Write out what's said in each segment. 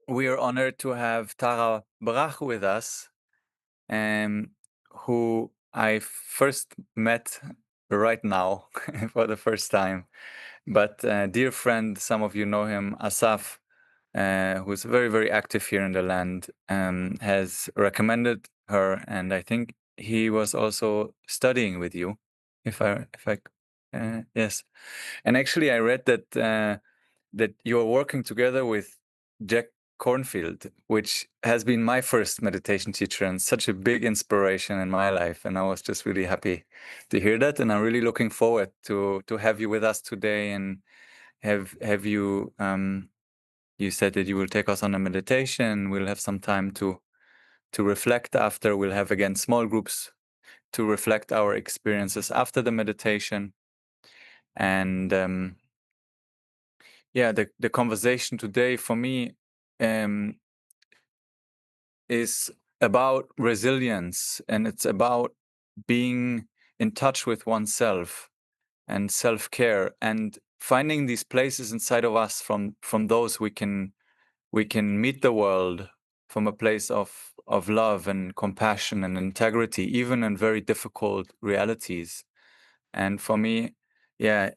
We are honored to have Tara Brach with us, um, who I first met right now for the first time. But dear friend, some of you know him, Asaf, who's very, very active here in the land, has recommended her, and I think he was also studying with you, yes. And actually, I read that you are working together with Jack Kornfield, which has been my first meditation teacher and such a big inspiration in my life. And I was just really happy to hear that, and I'm really looking forward to have you with us today and have you. You said that you will take us on a meditation. We'll have some time to reflect after. We'll have again small groups to reflect our experiences after the meditation. And yeah, the conversation today for me um, is about resilience, and it's about being in touch with oneself and self-care and finding these places inside of us from those we can meet the world from a place of love and compassion and integrity, even in very difficult realities. And for me, yeah,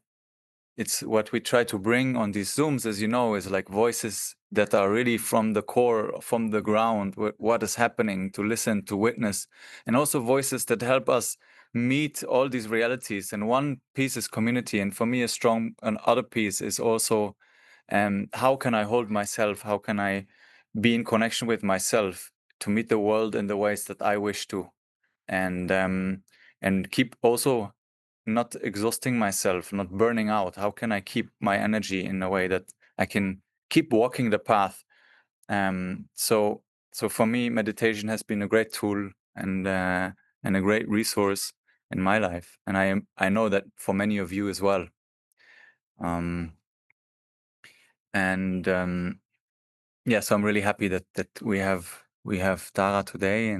it's what we try to bring on these Zooms, as you know, is like voices that are really from the core, from the ground, what is happening, to listen, to witness, and also voices that help us meet all these realities. And one piece is community, and for me, a strong another piece is also how can I hold myself? How can I be in connection with myself to meet the world in the ways that I wish to, and keep also not exhausting myself, not burning out. How can I keep my energy in a way that I can keep walking the path? So for me, meditation has been a great tool and a great resource in my life, and I know that for many of you as well. Um, and Yeah, so I'm really happy that we have Tara today,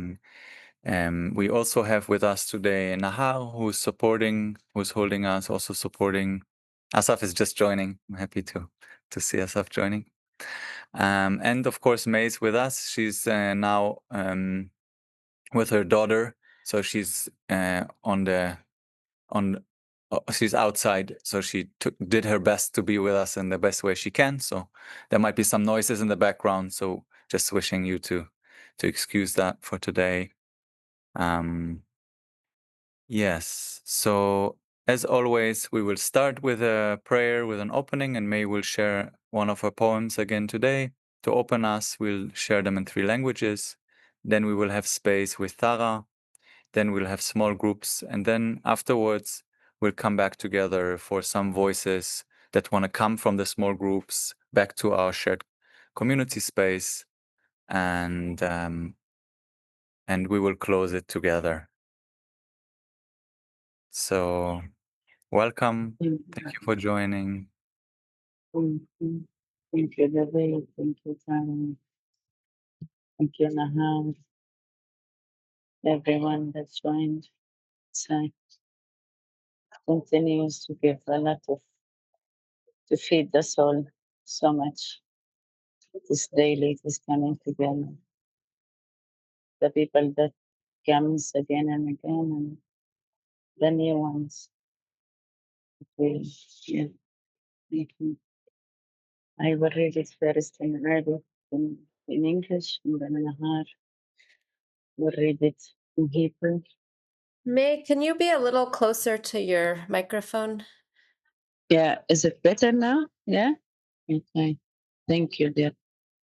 and we also have with us today Nahar, who's holding us, also supporting. Asaf is just joining. I'm happy to see Asaf joining. And of course, May's with us. She's now with her daughter, so she's on. She's outside, so she did her best to be with us in the best way she can. So there might be some noises in the background. So just wishing you to excuse that for today. Um, Yes. So, as always, we will start with a prayer with an opening, and May will share one of her poems again today. To open us, we'll share them in three languages. Then we will have space with Tara. Then we'll have small groups. And then afterwards, we'll come back together for some voices that want to come from the small groups back to our shared community space. And we will close it together. So, welcome. Thank Thank you for joining. you. Thank you, David. Thank you, Tony. Thank you, Nahar. Everyone that joined. So continues to give a lot of to feed the soul so much. This daily is coming together. The people that comes again and again, and the new ones. We, yeah, thank you. I will read it first in Arabic, in English, and then Nahar will read it in Hebrew. May, can you be a little closer to your microphone? Yeah, is it better now? Yeah? Okay. Thank you, dear.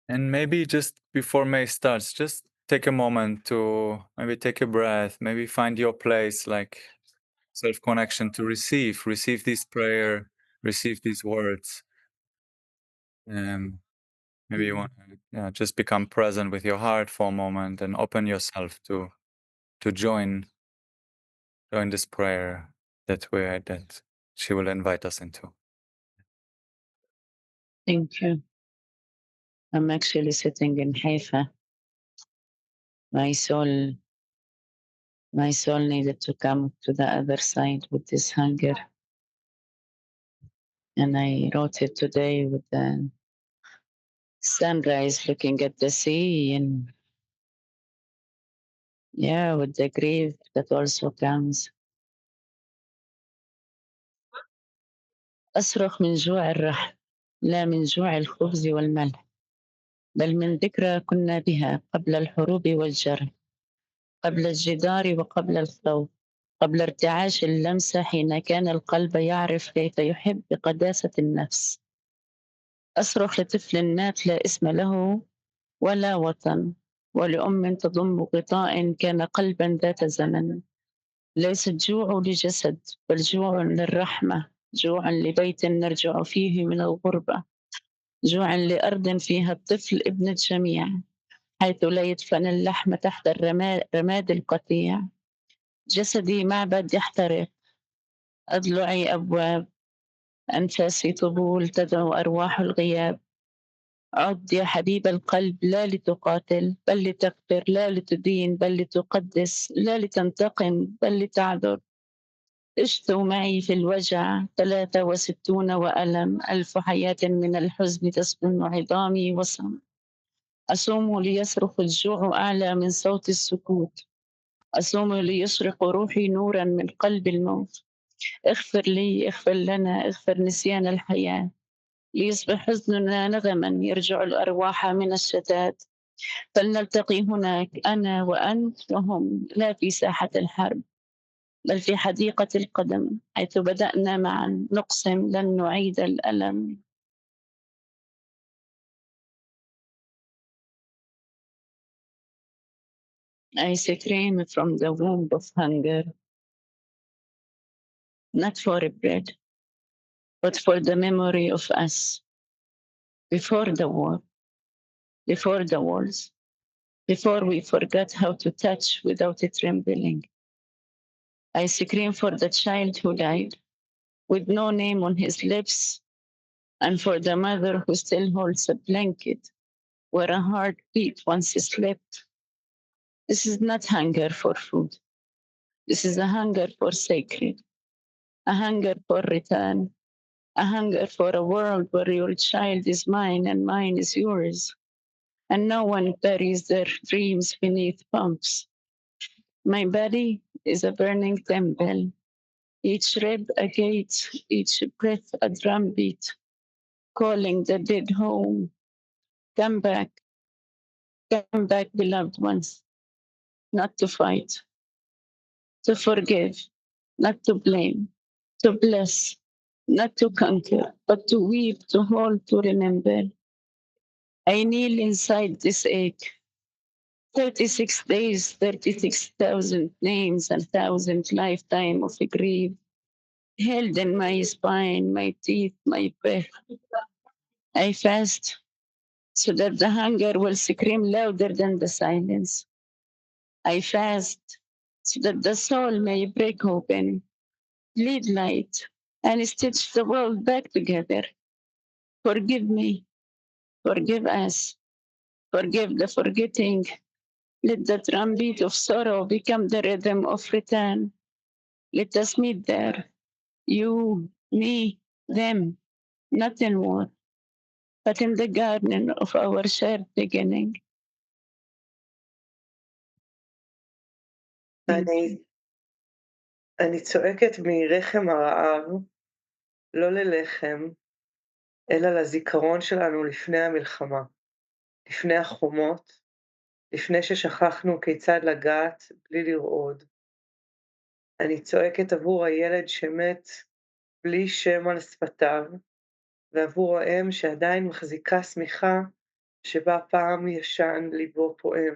And maybe just before May starts, just take a moment to maybe take a breath, maybe find your place, like self connection to receive this prayer, receive these words. Maybe you want to, yeah, just become present with your heart for a moment and open yourself to join this prayer that she will invite us into. Thank you. I'm actually sitting in Haifa. My soul, my soul needed to come to the other side with this hunger. And I wrote it today with sunrise looking at the sea, and yeah, with the grief that also comes. أصرخ من جوع الرحم، لا من جوع الخبز والملح، بل من ذكرى كنا بها قبل الحروب والجرح، قبل الجدار وقبل الخوف، قبل ارتعاش اللمسة حين كان القلب يعرف كيف يحب بقداسة النفس. أصرخ لطفل مات لا اسم له ولا وطن، ولأم تضم غطاء كان قلبا ذات زمن. ليس الجوع لجسد، بل جوع للرحمة، جوع لبيت نرجع فيه من الغربة، جوع لأرض فيها الطفل ابن الجميع، حيث لا يدفن اللحم تحت رماد القطيع. جسدي معبد يحترق، أضلعي أبواب، أنفاسي طبول تدعو أرواح الغياب. عد يا حبيب القلب لا لتقاتل، بل لتغفر، لا لتدين بل لتقدس، لا لتنتقم بل لتعذر. اشتوا معي في الوجع 63 وألم، 1000 حياة من الحزن تسكن عظامي وصم. أصوم ليصرخ الجوع أعلى من صوت السكوت، أصوم ليشرق روحي نورا من قلب الموت. اغفر لي، اغفر لنا، اغفر نسيان الحياة، ليصبح حزننا نغما يرجع الأرواح من الشتات. فلنلتقي هناك أنا وأنت وهم، لا في ساحة الحرب بل في حديقة القدم، حيث بدأنا معا نقسم لن نعيد الألم. I scream from the womb of hunger, not for bread, but for the memory of us, before the war, before the wars, before we forgot how to touch without trembling. I scream for the child who died, with no name on his lips, and for the mother who still holds a blanket where a heartbeat once slept. This is not hunger for food. This is a hunger for sacred, a hunger for return, a hunger for a world where your child is mine and mine is yours, and no one buries their dreams beneath pumps. My body is a burning temple, each rib a gate, each breath a drumbeat, calling the dead home. Come back, beloved ones, not to fight, to forgive, not to blame, to bless, not to conquer, but to weep, to hold, to remember. I kneel inside this ache. 36 days, 36,000 names, and 1,000 lifetime of grief held in my spine, my teeth, my breath. I fast so that the hunger will scream louder than the silence. I fast so that the soul may break open, bleed light, and stitch the world back together. Forgive me, forgive us, forgive the forgetting. Let the drumbeat of sorrow become the rhythm of return. Let us meet there, you, me, them, not in war, but in the garden of our shared beginning. אני צועקת מרחם הרעב, לא ללחם, אלא לזיכרון שלנו לפני המלחמה, לפני החומות, לפני ששכחנו כיצד לגעת בלי לרעוד. אני צועקת עבור הילד שמת בלי שם על שפתיו, ועבור האם שעדיין מחזיקה שמיכה שבה פעם ישן ליבו פועם.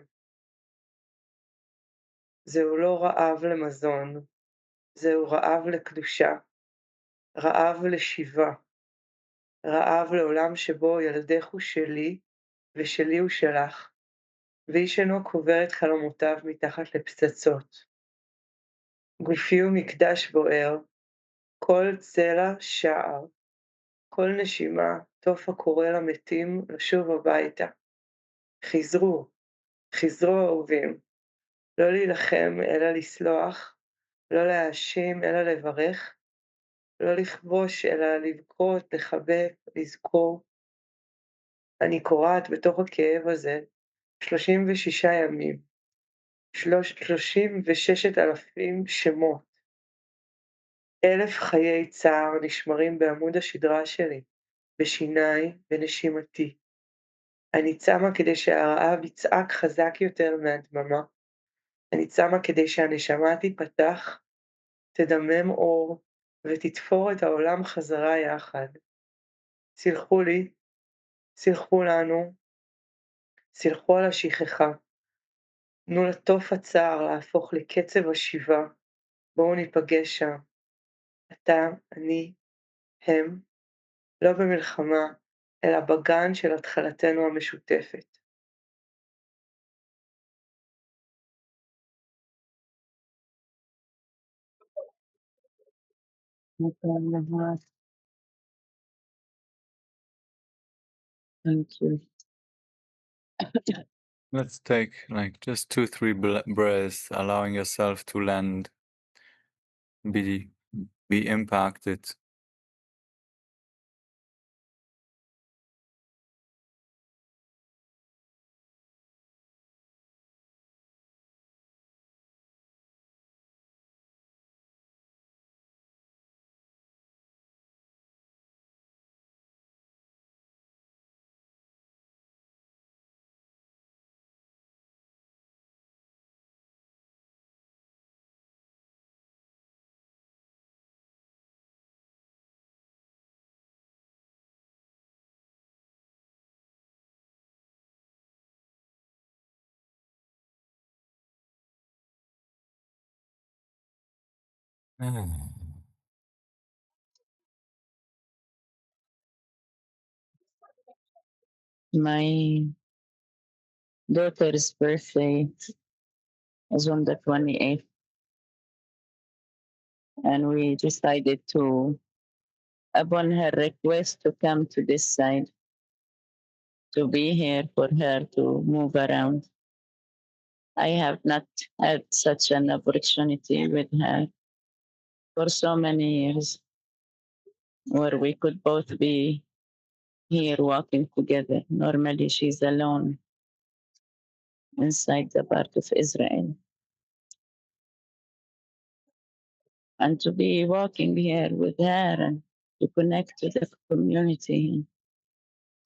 זהו לא רעב למזון, זהו רעב לקדושה, רעב לשיבה, רעב לעולם שבו ילדך הוא שלי ושלי הוא שלך, ואיש אינו קובר את חלומותיו מתחת לפצצות. גופי הוא מקדש בוער, כל צלע שער, כל נשימה תוף הקורא למתים לשוב הביתה. חזרו, חזרו אהובים, לא להילחם אלא לסלוח, לא להאשים אלא לברך, לא לכבוש אלא לבכות, לחבק, לזכור. אני קורעת בתוך הכאב הזה 36 ימים, 36,000 שמות. 1,000 חיי צער נשמרים בעמוד השדרה שלי, בשיניי, בנשימתי. אני צמה כדי שהרעב יצעק חזק יותר מהדממה. אני צמה כדי שהנשמה תיפתח, תדמם אור, ותתפור את העולם חזרה יחד. סלחו לי, סלחו לנו, סלחו על השכחה. תנו לתוף הצער להפוך לקצב השיבה. בואו ניפגש שם. אתה, אני, הם, לא במלחמה, אלא בגן של התחלתנו המשותפת. Thank you. Let's take like just 2-3 breaths, allowing yourself to land, be impacted. My daughter's birthday is on the 28th, and we decided to, upon her request, to come to this side, to be here for her to move around. I have not had such an opportunity with her for so many years, where we could both be here walking together. Normally, she's alone inside the part of Israel. And to be walking here with her and to connect to the community and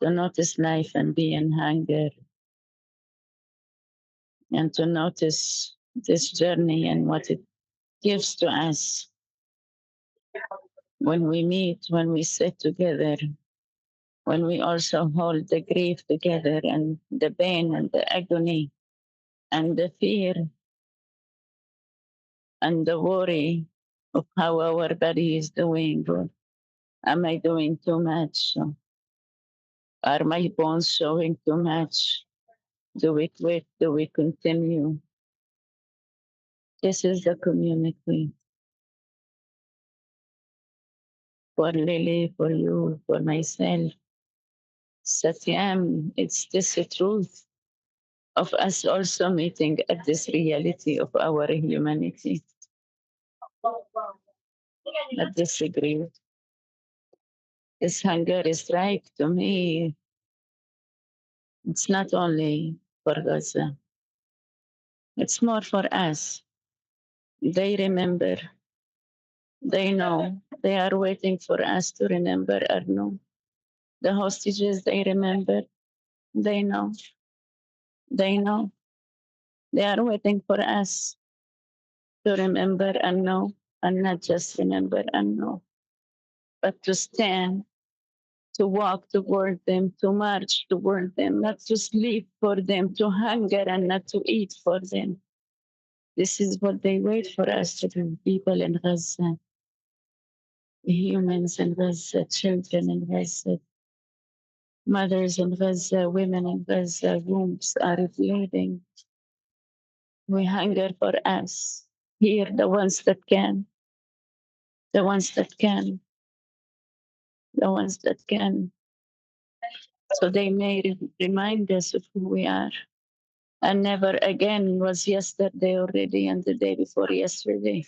to notice life and be in hunger and to notice this journey and what it gives to us when we meet, when we sit together, when we also hold the grief together and the pain and the agony and the fear and the worry of how our body is doing. Or am I doing too much? Are my bones showing too much? Do we quit? Do we continue? This is the community for Lily, for you, for myself. SATYAM, it's this truth of us also meeting at this reality of our humanity. Not disagree. This hunger is right to me. It's not only for Gaza. It's more for us. They remember. They know. They are waiting for us to remember Arno. The hostages, they remember. They know. They know. They are waiting for us to remember and know, and not just remember and know, but to stand, to walk toward them, to march toward them, not to sleep for them, to hunger and not to eat for them. This is what they wait for us to do, people in Gaza, humans in Gaza, children in Gaza, mothers in Gaza, women in Gaza, wombs are bleeding. We hunger for us. Here, the ones that can, the ones that can, the ones that can. So they may remind us of who we are. And never again was yesterday already and the day before yesterday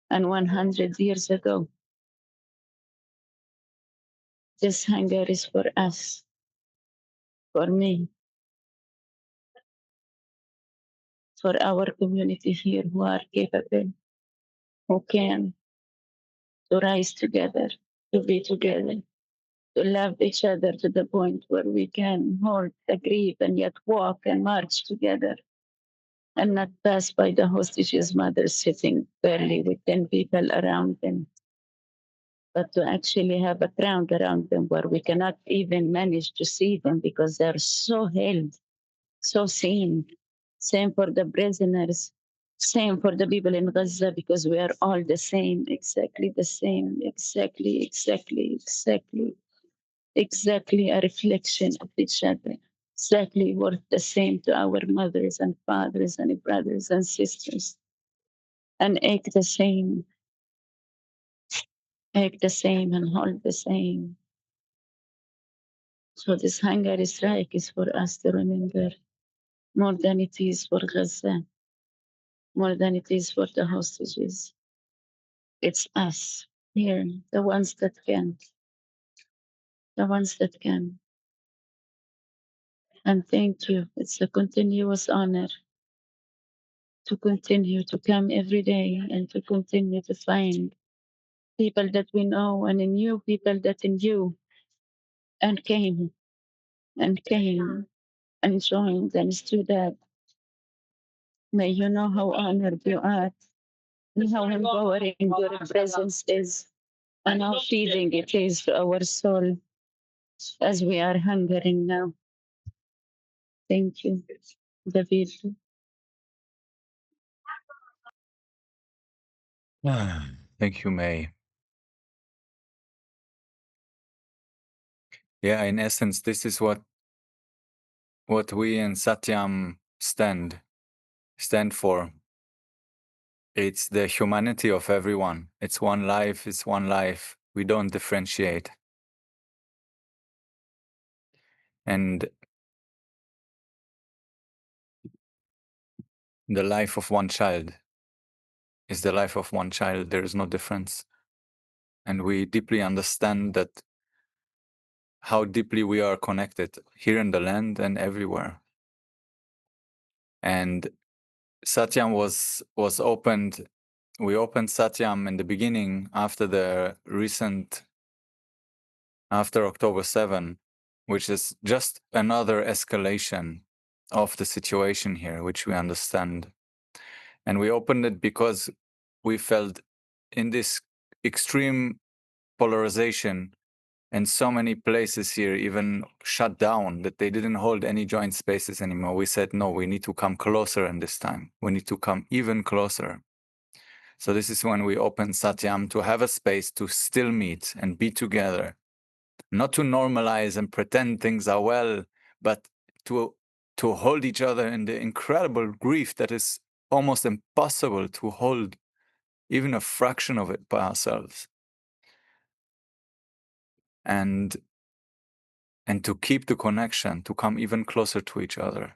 and 100 years ago. This hunger is for us. for me, for our community here who are capable, who can to rise together, to be together, to love each other to the point where we can hold the grief and yet walk and march together and not pass by the hostages' mothers sitting barely with 10 people around them, but to actually have a crowd around them where we cannot even manage to see them because they're so held, so seen. Same for the prisoners, same for the people in Gaza because we are all the same, exactly the same, exactly a reflection of each other, exactly worth the same to our mothers and fathers and brothers and sisters, and act the same and hold the same. So this hunger strike is for us to remember more than it is for Gaza, more than it is for the hostages. It's us here, the ones that can, the ones that can. And thank you. It's a continuous honor to continue to come every day and to continue to find people that we know and new people that knew and came and joined and stood up. May you know how honored you are and how empowering your presence is and how feeding it is to our soul as we are hungering now. Thank you, David. Thank you, May. Yeah, in essence, this is what we in SATYAM stand for. It's the humanity of everyone. It's one life, it's one life. We don't differentiate. And the life of one child is the life of one child. There is no difference. And we deeply understand that how deeply we are connected here in the land and everywhere. And SATYAM was opened. We opened SATYAM in the beginning after October 7, which is just another escalation of the situation here, which we understand. And we opened it because we felt in this extreme polarization and so many places here even shut down that they didn't hold any joint spaces anymore. We said, no, we need to come closer in this time. We need to come even closer. So this is when we opened SATYAM to have a space to still meet and be together, not to normalize and pretend things are well, but to hold each other in the incredible grief that is almost impossible to hold even a fraction of it by ourselves. And to keep the connection, to come even closer to each other.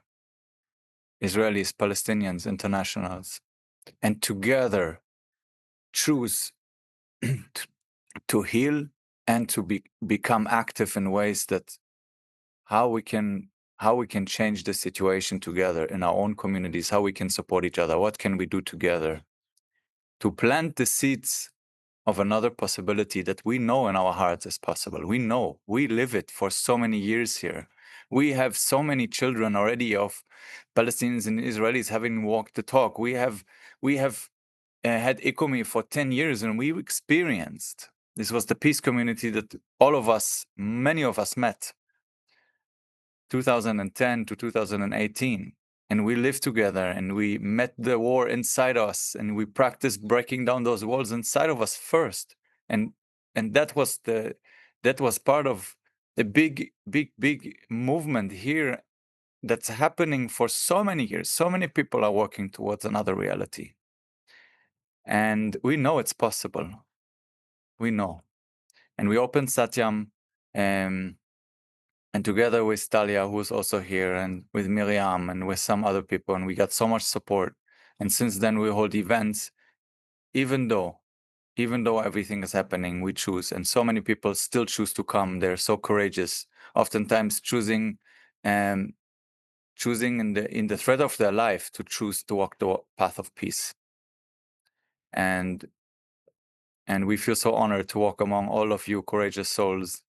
Israelis, Palestinians, internationals, and together choose to heal and to become active in ways that how we can change the situation together in our own communities, how we can support each other, what can we do together to plant the seeds of another possibility that we know in our hearts is possible. We know, we live it for so many years here. We have so many children already of Palestinians and Israelis having walked the talk. We have had ICOMI for 10 years and we experienced. This was the peace community that all of us, many of us met 2010 to 2018. And we lived together and we met the war inside us and we practiced breaking down those walls inside of us first. And that was part of a big movement here that's happening for so many years. So many people are working towards another reality. And we know it's possible. We know. And we opened SATYAM and together with Talia, who's also here, and with Miriam, and with some other people, and we got so much support. And since then, we hold events, even though everything is happening, we choose, and so many people still choose to come. They're so courageous, oftentimes choosing choosing in the thread of their life to choose to walk the path of peace. And we feel so honored to walk among all of you courageous souls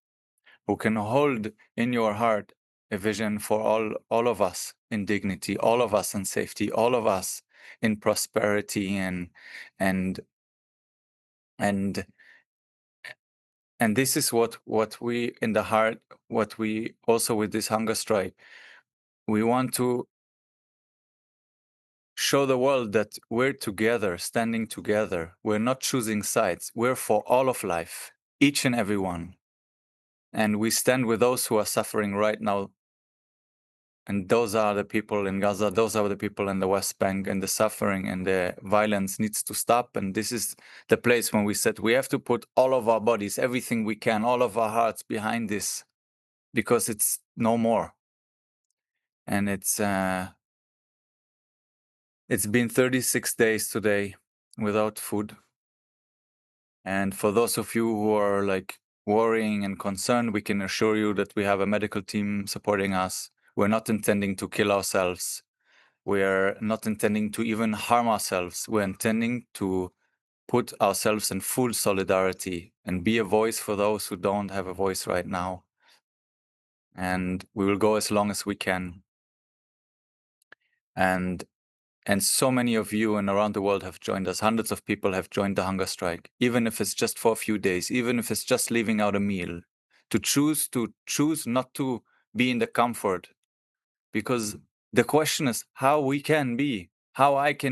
who can hold in your heart a vision for all of us in dignity, all of us in safety, all of us in prosperity, and this is what we in the heart, what we also with this hunger strike, we want to show the world that we're together, standing together. We're not choosing sides. We're for all of life, each and every one. And we stand with those who are suffering right now. And those are the people in Gaza, those are the people in the West Bank, and the suffering and the violence needs to stop. And this is the place when we said we have to put all of our bodies, everything we can, all of our hearts behind this, because it's no more. And it's been 36 days today without food. And for those of you who are like worrying and concerned, we can assure you that we have a medical team supporting us. We're not intending to kill ourselves. We're not intending to even harm ourselves. We're intending to put ourselves in full solidarity and be a voice for those who don't have a voice right now. And we will go as long as we can. And so many of you and around the world have joined us. Hundreds of people have joined the hunger strike, even if it's just for a few days, even if it's just leaving out a meal, to choose not to be in the comfort. Because the question is how I can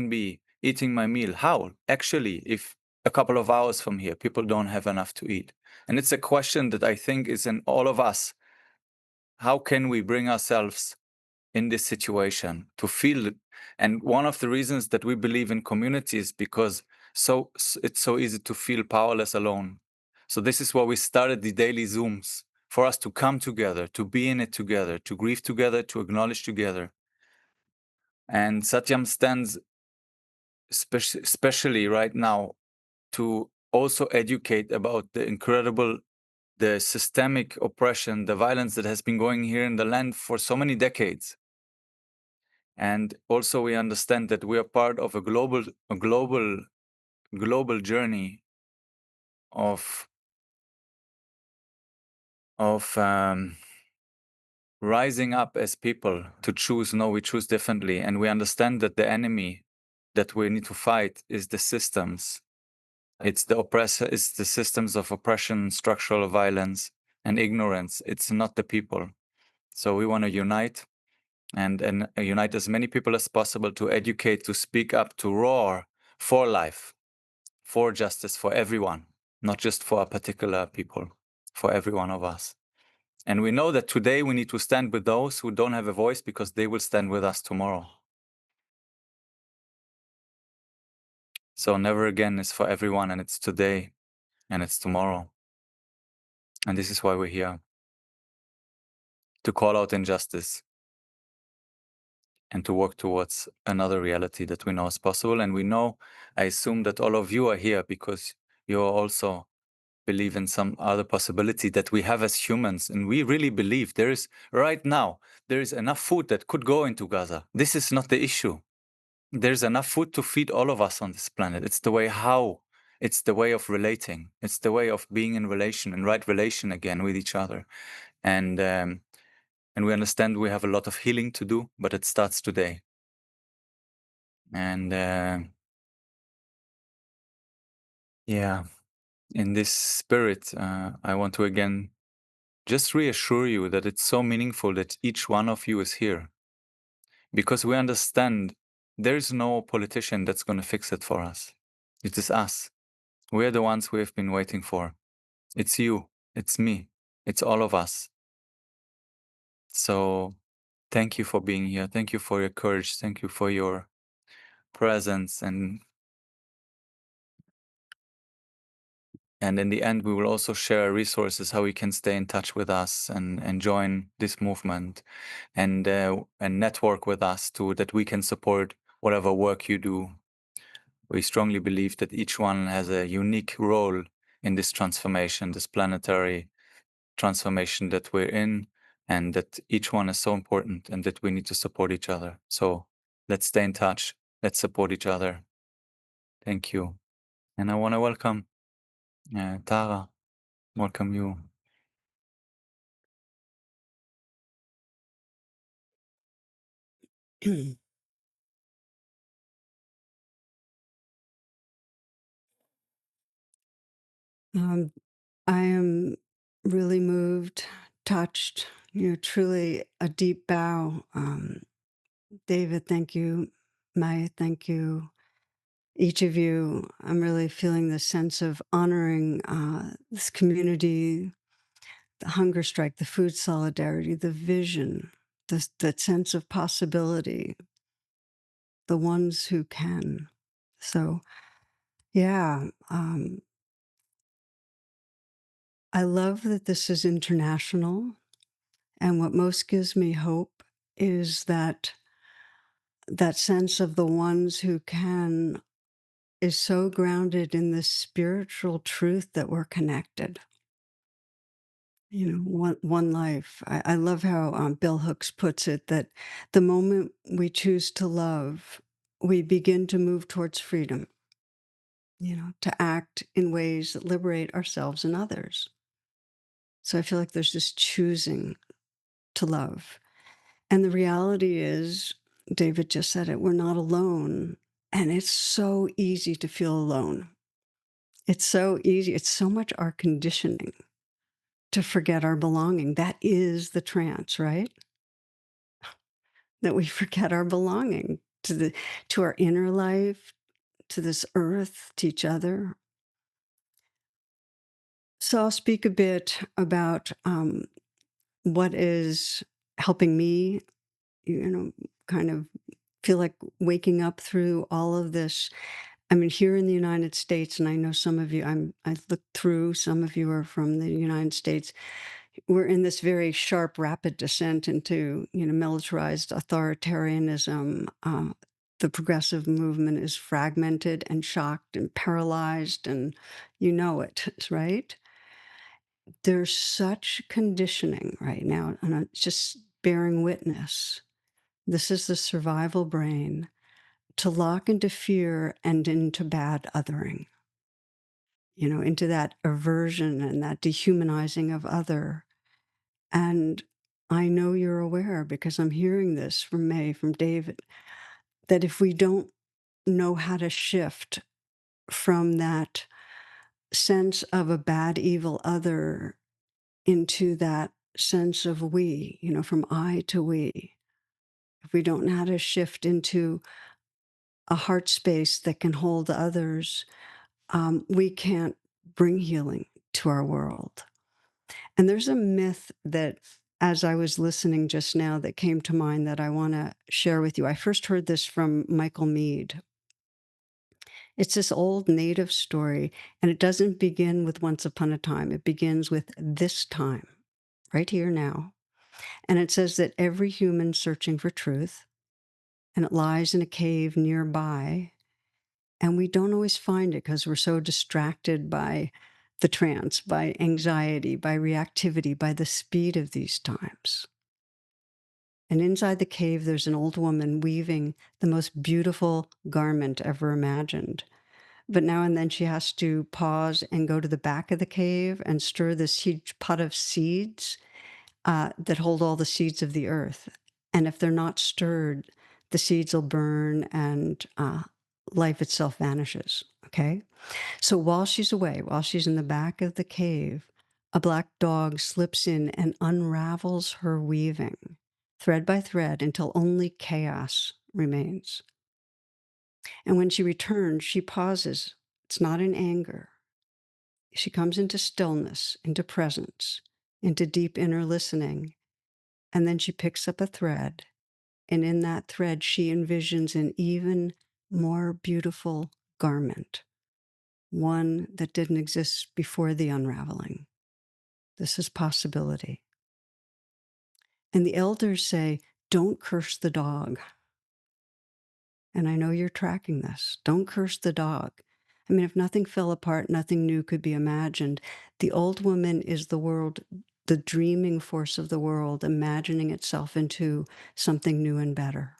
be eating my meal. How? Actually, if a couple of hours from here, people don't have enough to eat. And it's a question that I think is in all of us. How can we bring ourselves in this situation to feel it? And one of the reasons that we believe in community is because it's so easy to feel powerless alone. So this is why we started the daily Zooms, for us to come together, to be in it together, to grieve together, to acknowledge together. And SATYAM stands especially right now to also educate about the systemic oppression, the violence that has been going here in the land for so many decades. And also we understand that we are part of a global journey of rising up as people to choose. No, we choose differently. And we understand that the enemy that we need to fight is the systems. It's the systems of oppression, structural violence, and ignorance. It's not the people. So we want to unite and unite as many people as possible to educate, to speak up, to roar for life, for justice, for everyone, not just for a particular people, for every one of us. And we know that today we need to stand with those who don't have a voice, because they will stand with us tomorrow. So never again is for everyone, and it's today and it's tomorrow. And this is why we're here, to call out injustice and to work towards another reality that we know is possible. And we know, I assume that all of you are here because you also believe in some other possibility that we have as humans. And we really believe right now, there is enough food that could go into Gaza. This is not the issue. There's enough food to feed all of us on this planet. It's the way it's the way of relating. It's the way of being in relation, and right relation again with each other. And we understand we have a lot of healing to do, but it starts today. And yeah, in this spirit, I want to again just reassure you that it's so meaningful that each one of you is here, because we understand there's no politician that's going to fix it for us. It is us. We're the ones we have been waiting for. It's you, it's me, it's all of us. So thank you for being here. Thank you for your courage. Thank you for your presence. And in the end, we will also share resources, how you can stay in touch with us and join this movement and network with us too, that we can support whatever work you do. We strongly believe that each one has a unique role in this transformation, this planetary transformation that we're in. and that each one is so important and that we need to support each other. So let's stay in touch. Let's support each other. Thank you. And I want to welcome Tara. Welcome you. I am really moved, touched, truly a deep bow. David, thank you. Maya, thank you. Each of you, I'm really feeling the sense of honoring this community, the hunger strike, the food solidarity, the vision, the sense of possibility, the ones who can. So, yeah, I love that this is international. And what most gives me hope is that sense of the ones who can is so grounded in this spiritual truth that we're connected. One life. I love how Bill Hooks puts it, that the moment we choose to love, we begin to move towards freedom, to act in ways that liberate ourselves and others. So I feel like there's this choosing to love. And the reality is, David just said it, we're not alone. And it's so easy to feel alone. It's so easy. It's so much our conditioning to forget our belonging. That is the trance, right? That we forget our belonging to our inner life, to this earth, to each other. So I'll speak a bit about what is helping me, kind of feel like waking up through all of this. I mean, here in the United States, and I know some of you, I looked through, some of you are from the United States. We're in this very sharp, rapid descent into, militarized authoritarianism. The progressive movement is fragmented and shocked and paralyzed, and you know it, right? There's such conditioning right now, and I'm just bearing witness. This is the survival brain to lock into fear and into bad othering, into that aversion and that dehumanizing of other. And I know you're aware, because I'm hearing this from May, from David, that if we don't know how to shift from that sense of a bad, evil other into that sense of we, from I to we, if we don't know how to shift into a heart space that can hold others, we can't bring healing to our world. And there's a myth that, as I was listening just now, that came to mind that I want to share with you. I first heard this from Michael Meade. It's this old native story, and it doesn't begin with once upon a time. It begins with this time, right here now. And it says that every human searching for truth, and it lies in a cave nearby. And we don't always find it because we're so distracted by the trance, by anxiety, by reactivity, by the speed of these times. And inside the cave, there's an old woman weaving the most beautiful garment ever imagined. But now and then she has to pause and go to the back of the cave and stir this huge pot of seeds that hold all the seeds of the earth. And if they're not stirred, the seeds will burn and life itself vanishes. Okay? So while she's away, while she's in the back of the cave, a black dog slips in and unravels her weaving, thread by thread, until only chaos remains. And when she returns, she pauses. It's not in anger. She comes into stillness, into presence, into deep inner listening. And then she picks up a thread. And in that thread, she envisions an even more beautiful garment, one that didn't exist before the unraveling. This is possibility. And the elders say, don't curse the dog. And I know you're tracking this. Don't curse the dog. If nothing fell apart, nothing new could be imagined. The old woman is the the dreaming force of the world, imagining itself into something new and better.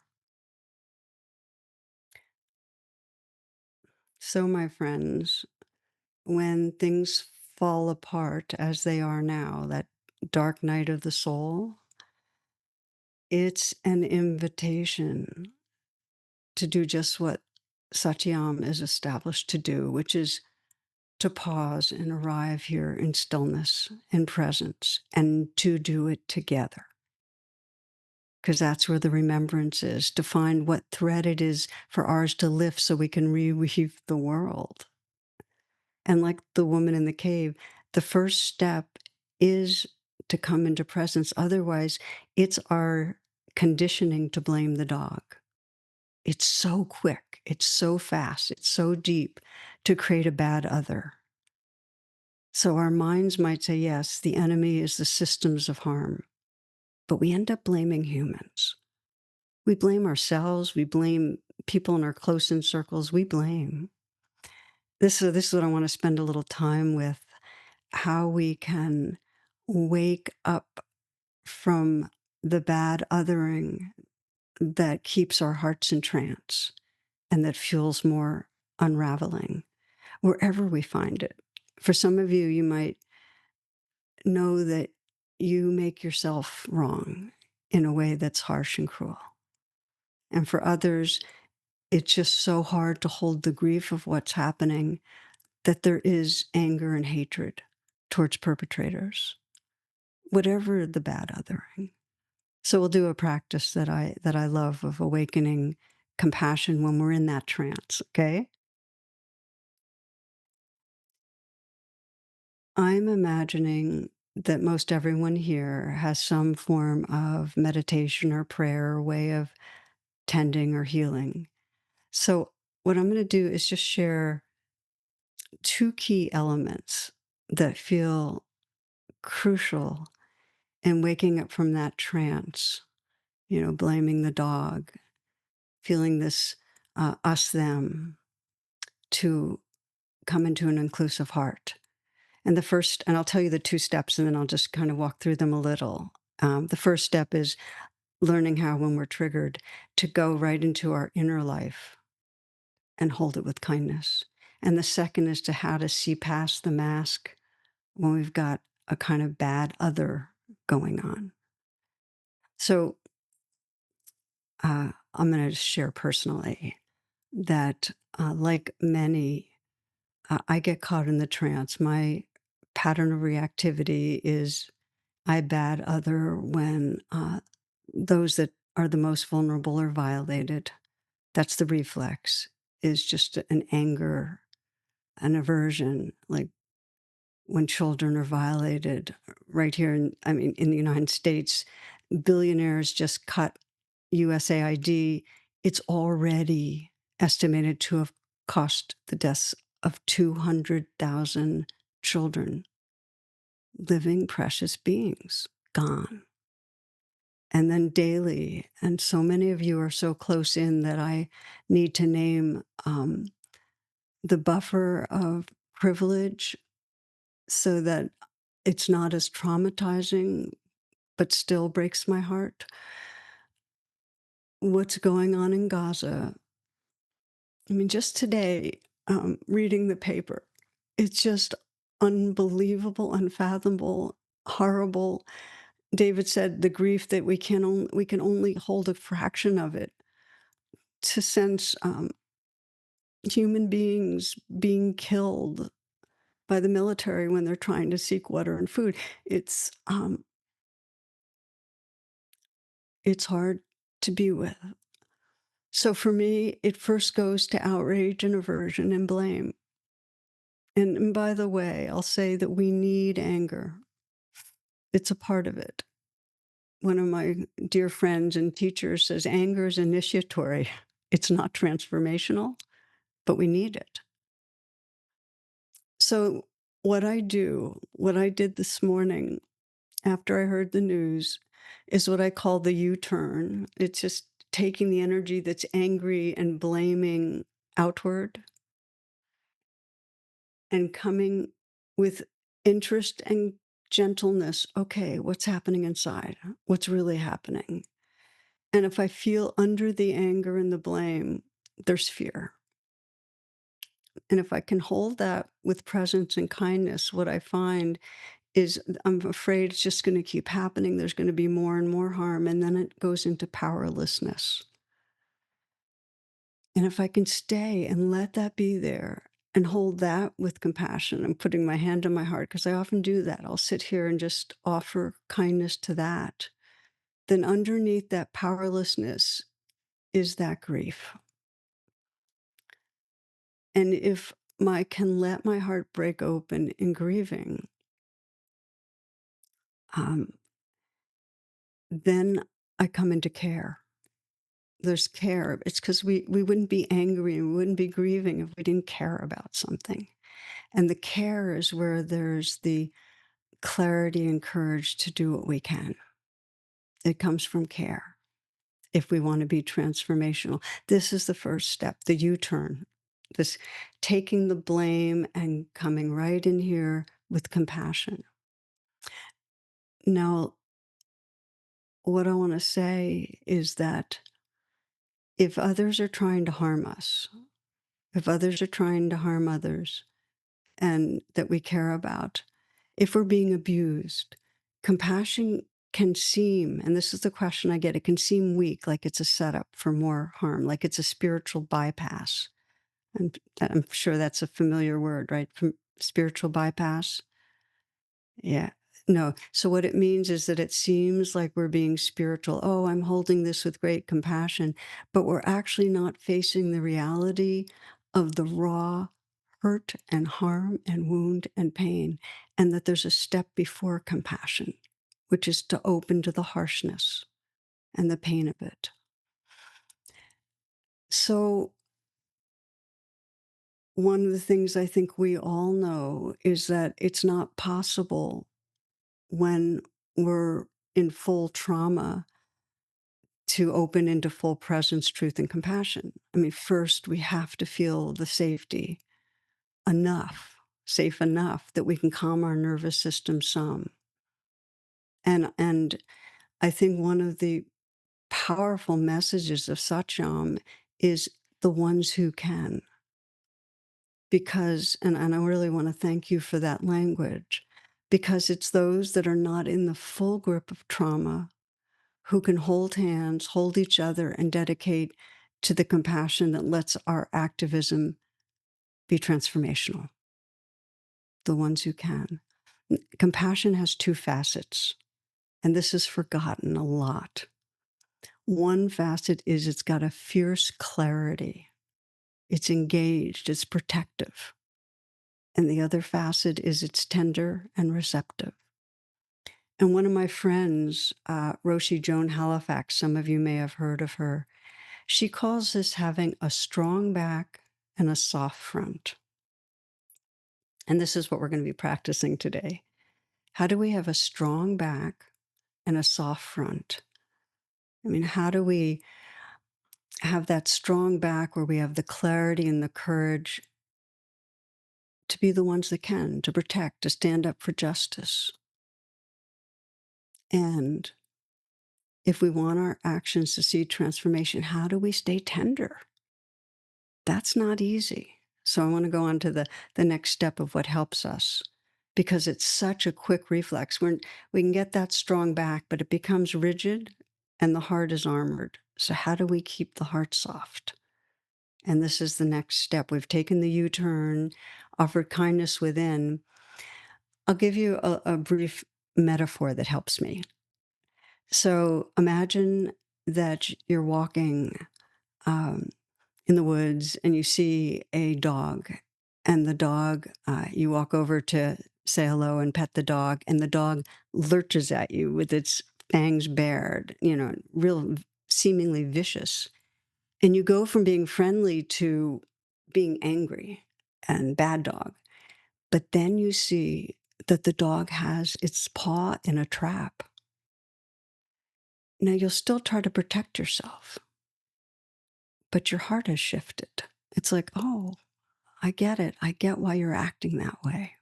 So, my friends, when things fall apart as they are now, that dark night of the soul, it's an invitation to do just what SATYAM is established to do, which is to pause and arrive here in stillness and presence and to do it together. Because that's where the remembrance is, to find what thread it is for ours to lift so we can reweave the world. And like the woman in the cave, the first step is to come into presence. Otherwise, it's our conditioning to blame the dog. It's so quick, it's so fast, it's so deep to create a bad other. So our minds might say, yes, the enemy is the systems of harm, but we end up blaming humans. We blame ourselves, we blame people in our close-in circles, we blame. This is what I want to spend a little time with, how we can wake up from the bad othering that keeps our hearts in trance and that fuels more unraveling, wherever we find it. For some of you, you might know that you make yourself wrong in a way that's harsh and cruel. And for others, it's just so hard to hold the grief of what's happening that there is anger and hatred towards perpetrators, whatever the bad othering. So we'll do a practice that I love of awakening compassion when we're in that trance, okay? I'm imagining that most everyone here has some form of meditation or prayer or way of tending or healing. So what I'm going to do is just share two key elements that feel crucial in waking up from that trance, blaming the dog, feeling this us, them, to come into an inclusive heart. And I'll tell you the two steps and then I'll just kind of walk through them a little. The first step is learning how, when we're triggered, to go right into our inner life and hold it with kindness. And the second is how to see past the mask when we've got a kind of bad other going on. So I'm going to share personally that, like many, I get caught in the trance. My pattern of reactivity is I bad other when those that are the most vulnerable are violated. That's the reflex, is just an anger, an aversion, like when children are violated right here in the United States, billionaires just cut USAID. It's already estimated to have cost the deaths of 200,000 children, living precious beings, gone. And then daily, and so many of you are so close in that I need to name the buffer of privilege so that it's not as traumatizing, but still breaks my heart. What's going on in Gaza? Just today, reading the paper, it's just unbelievable, unfathomable, horrible. David said the grief that we can only hold a fraction of it, to sense human beings being killed by the military when they're trying to seek water and food. It's hard to be with. So for me, it first goes to outrage and aversion and blame. And by the way, I'll say that we need anger. It's a part of it. One of my dear friends and teachers says anger is initiatory. It's not transformational, but we need it. So what I did this morning after I heard the news, is what I call the U-turn. It's just taking the energy that's angry and blaming outward and coming with interest and gentleness, okay, what's happening inside? What's really happening? And if I feel under the anger and the blame, there's fear. And if I can hold that with presence and kindness, what I find is I'm afraid it's just going to keep happening. There's going to be more and more harm. And then it goes into powerlessness. And if I can stay and let that be there and hold that with compassion, I'm putting my hand on my heart because I often do that. I'll sit here and just offer kindness to that. Then underneath that powerlessness is that grief. And if I can let my heart break open in grieving, then I come into care. There's care. It's because we wouldn't be angry and we wouldn't be grieving if we didn't care about something. And the care is where there's the clarity and courage to do what we can. It comes from care if we want to be transformational. This is the first step, the U-turn, this taking the blame and coming right in here with compassion. Now, what I want to say is that if others are trying to harm us, if others are trying to harm others and that we care about, if we're being abused, compassion can seem, and this is the question I get, it can seem weak, like it's a setup for more harm, like it's a spiritual bypass. And I'm sure that's a familiar word, right? From spiritual bypass. Yeah. No. So what it means is that it seems like we're being spiritual. Oh, I'm holding this with great compassion, but we're actually not facing the reality of the raw hurt and harm and wound and pain, and that there's a step before compassion, which is to open to the harshness and the pain of it. So one of the things I think we all know is that it's not possible when we're in full trauma to open into full presence, truth, and compassion. I mean, first we have to feel the safety enough, safe enough that we can calm our nervous system some. And I think one of the powerful messages of SATYAM is the ones who can. Because, and I really want to thank you for that language, because it's those that are not in the full grip of trauma who can hold hands, hold each other, and dedicate to the compassion that lets our activism be transformational. The ones who can. Compassion has two facets, and this is forgotten a lot. One facet is it's got a fierce clarity. It's engaged, it's protective. And the other facet is it's tender and receptive. And one of my friends, Roshi Joan Halifax, some of you may have heard of her, she calls this having a strong back and a soft front. And this is what we're going to be practicing today. How do we have a strong back and a soft front? I mean, how do we have that strong back where we have the clarity and the courage to be the ones that can, to protect, to stand up for justice? And if we want our actions to see transformation, how do we stay tender? That's not easy. So I want to go on to the next step of what helps us, because it's such a quick reflex. We can get that strong back, but it becomes rigid and the heart is armored. So how do we keep the heart soft? And this is the next step. We've taken the U-turn, offered kindness within. I'll give you a brief metaphor that helps me. So imagine that you're walking in the woods and you see a dog, and the dog, you walk over to say hello and pet the dog, and the dog lurches at you with its fangs bared, real seemingly vicious. And you go from being friendly to being angry and bad dog. But then you see that the dog has its paw in a trap. Now you'll still try to protect yourself, but your heart has shifted. It's like, oh, I get it. I get why you're acting that way.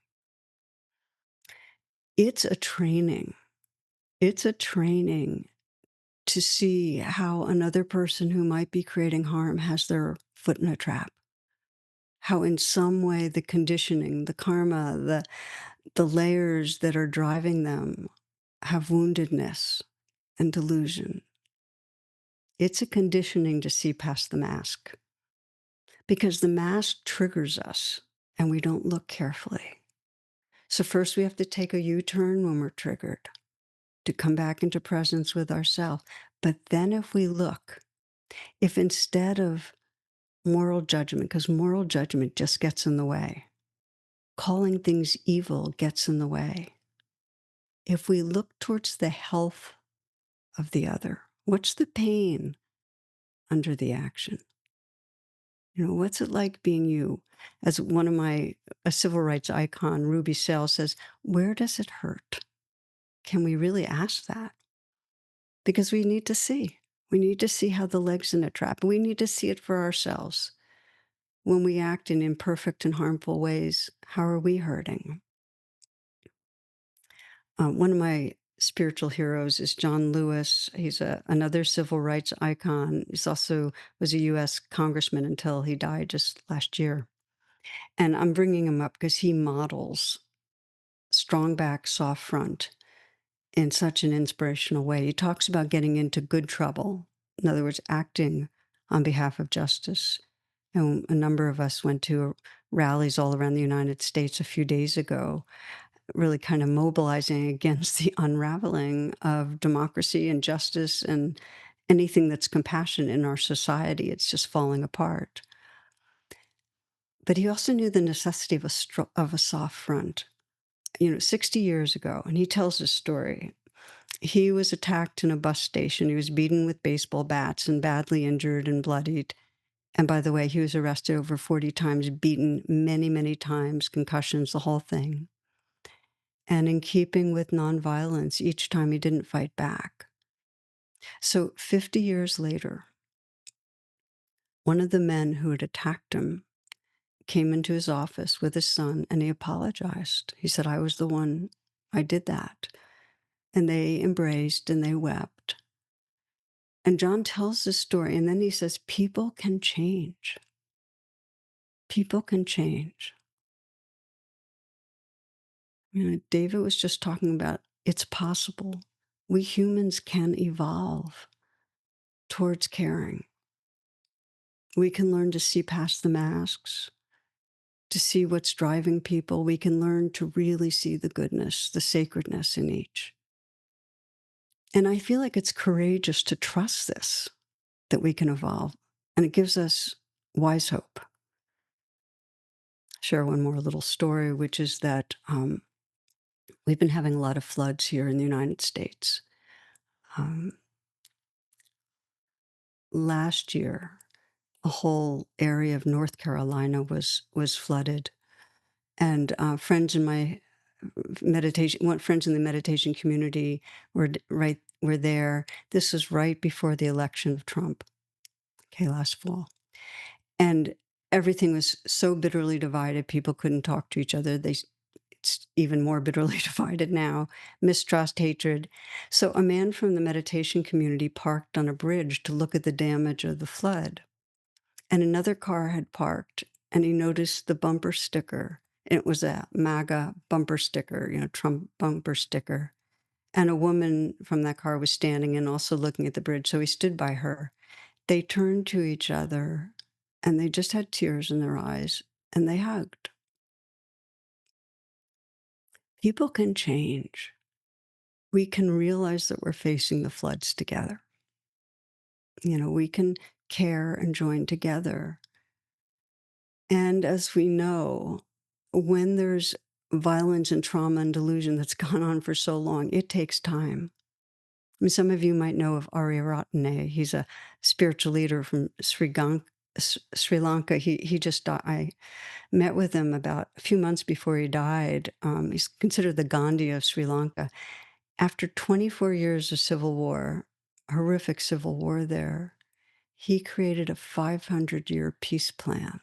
it's a training. It's a training to see how another person who might be creating harm has their foot in a trap. How in some way the conditioning, the karma, the layers that are driving them have woundedness and delusion. It's a conditioning to see past the mask, because the mask triggers us and we don't look carefully. So first we have to take a U-turn when we're triggered to come back into presence with ourselves. But then if we look, if instead of moral judgment, because moral judgment just gets in the way, calling things evil gets in the way. If we look towards the health of the other, what's the pain under the action? You know, what's it like being you? As one of a civil rights icon, Ruby Sales, says, where does it hurt? Can we really ask that? Because we need to see. We need to see how the leg's in a trap. We need to see it for ourselves. When we act in imperfect and harmful ways, how are we hurting? One of my spiritual heroes is John Lewis. He's another civil rights icon. He's also was a U.S. congressman until he died just last year. And I'm bringing him up because he models strong back, soft front in such an inspirational way. He talks about getting into good trouble. In other words, acting on behalf of justice. And a number of us went to rallies all around the United States a few days ago, really kind of mobilizing against the unraveling of democracy and justice and anything that's compassion in our society. It's just falling apart. But he also knew the necessity of a soft front. 60 years ago, and he tells this story. He was attacked in a bus station. He was beaten with baseball bats and badly injured and bloodied. And by the way, he was arrested over 40 times, beaten many, many times, concussions, the whole thing. And in keeping with nonviolence, each time he didn't fight back. So 50 years later, one of the men who had attacked him came into his office with his son and he apologized. He said, I was the one, I did that. And they embraced and they wept. And John tells this story, and then he says, people can change. People can change. David was just talking about it's possible. We humans can evolve towards caring. We can learn to see past the masks, to see what's driving people. We can learn to really see the goodness, the sacredness in each. And I feel like it's courageous to trust this, that we can evolve. And it gives us wise hope. Share one more little story, which is that we've been having a lot of floods here in the United States. Last year, a whole area of North Carolina was flooded, and friends in my friends in the meditation community were there. This was right before the election of Trump, last fall, and everything was so bitterly divided. People couldn't talk to each other. It's even more bitterly divided now, mistrust, hatred. So a man from the meditation community parked on a bridge to look at the damage of the flood. And another car had parked, and he noticed the bumper sticker. It was a MAGA bumper sticker, Trump bumper sticker. And a woman from that car was standing and also looking at the bridge. So he stood by her. They turned to each other, and they just had tears in their eyes, and they hugged. People can change. We can realize that we're facing the floods together. We can care and join together. And as we know, when there's violence and trauma and delusion that's gone on for so long, it takes time. I mean, some of you might know of Ariyaratne. He's a spiritual leader from Sri Lanka. He just died. I met with him about a few months before he died. He's considered the Gandhi of Sri Lanka. After 24 years of civil war, horrific civil war there, he created a 500-year peace plan.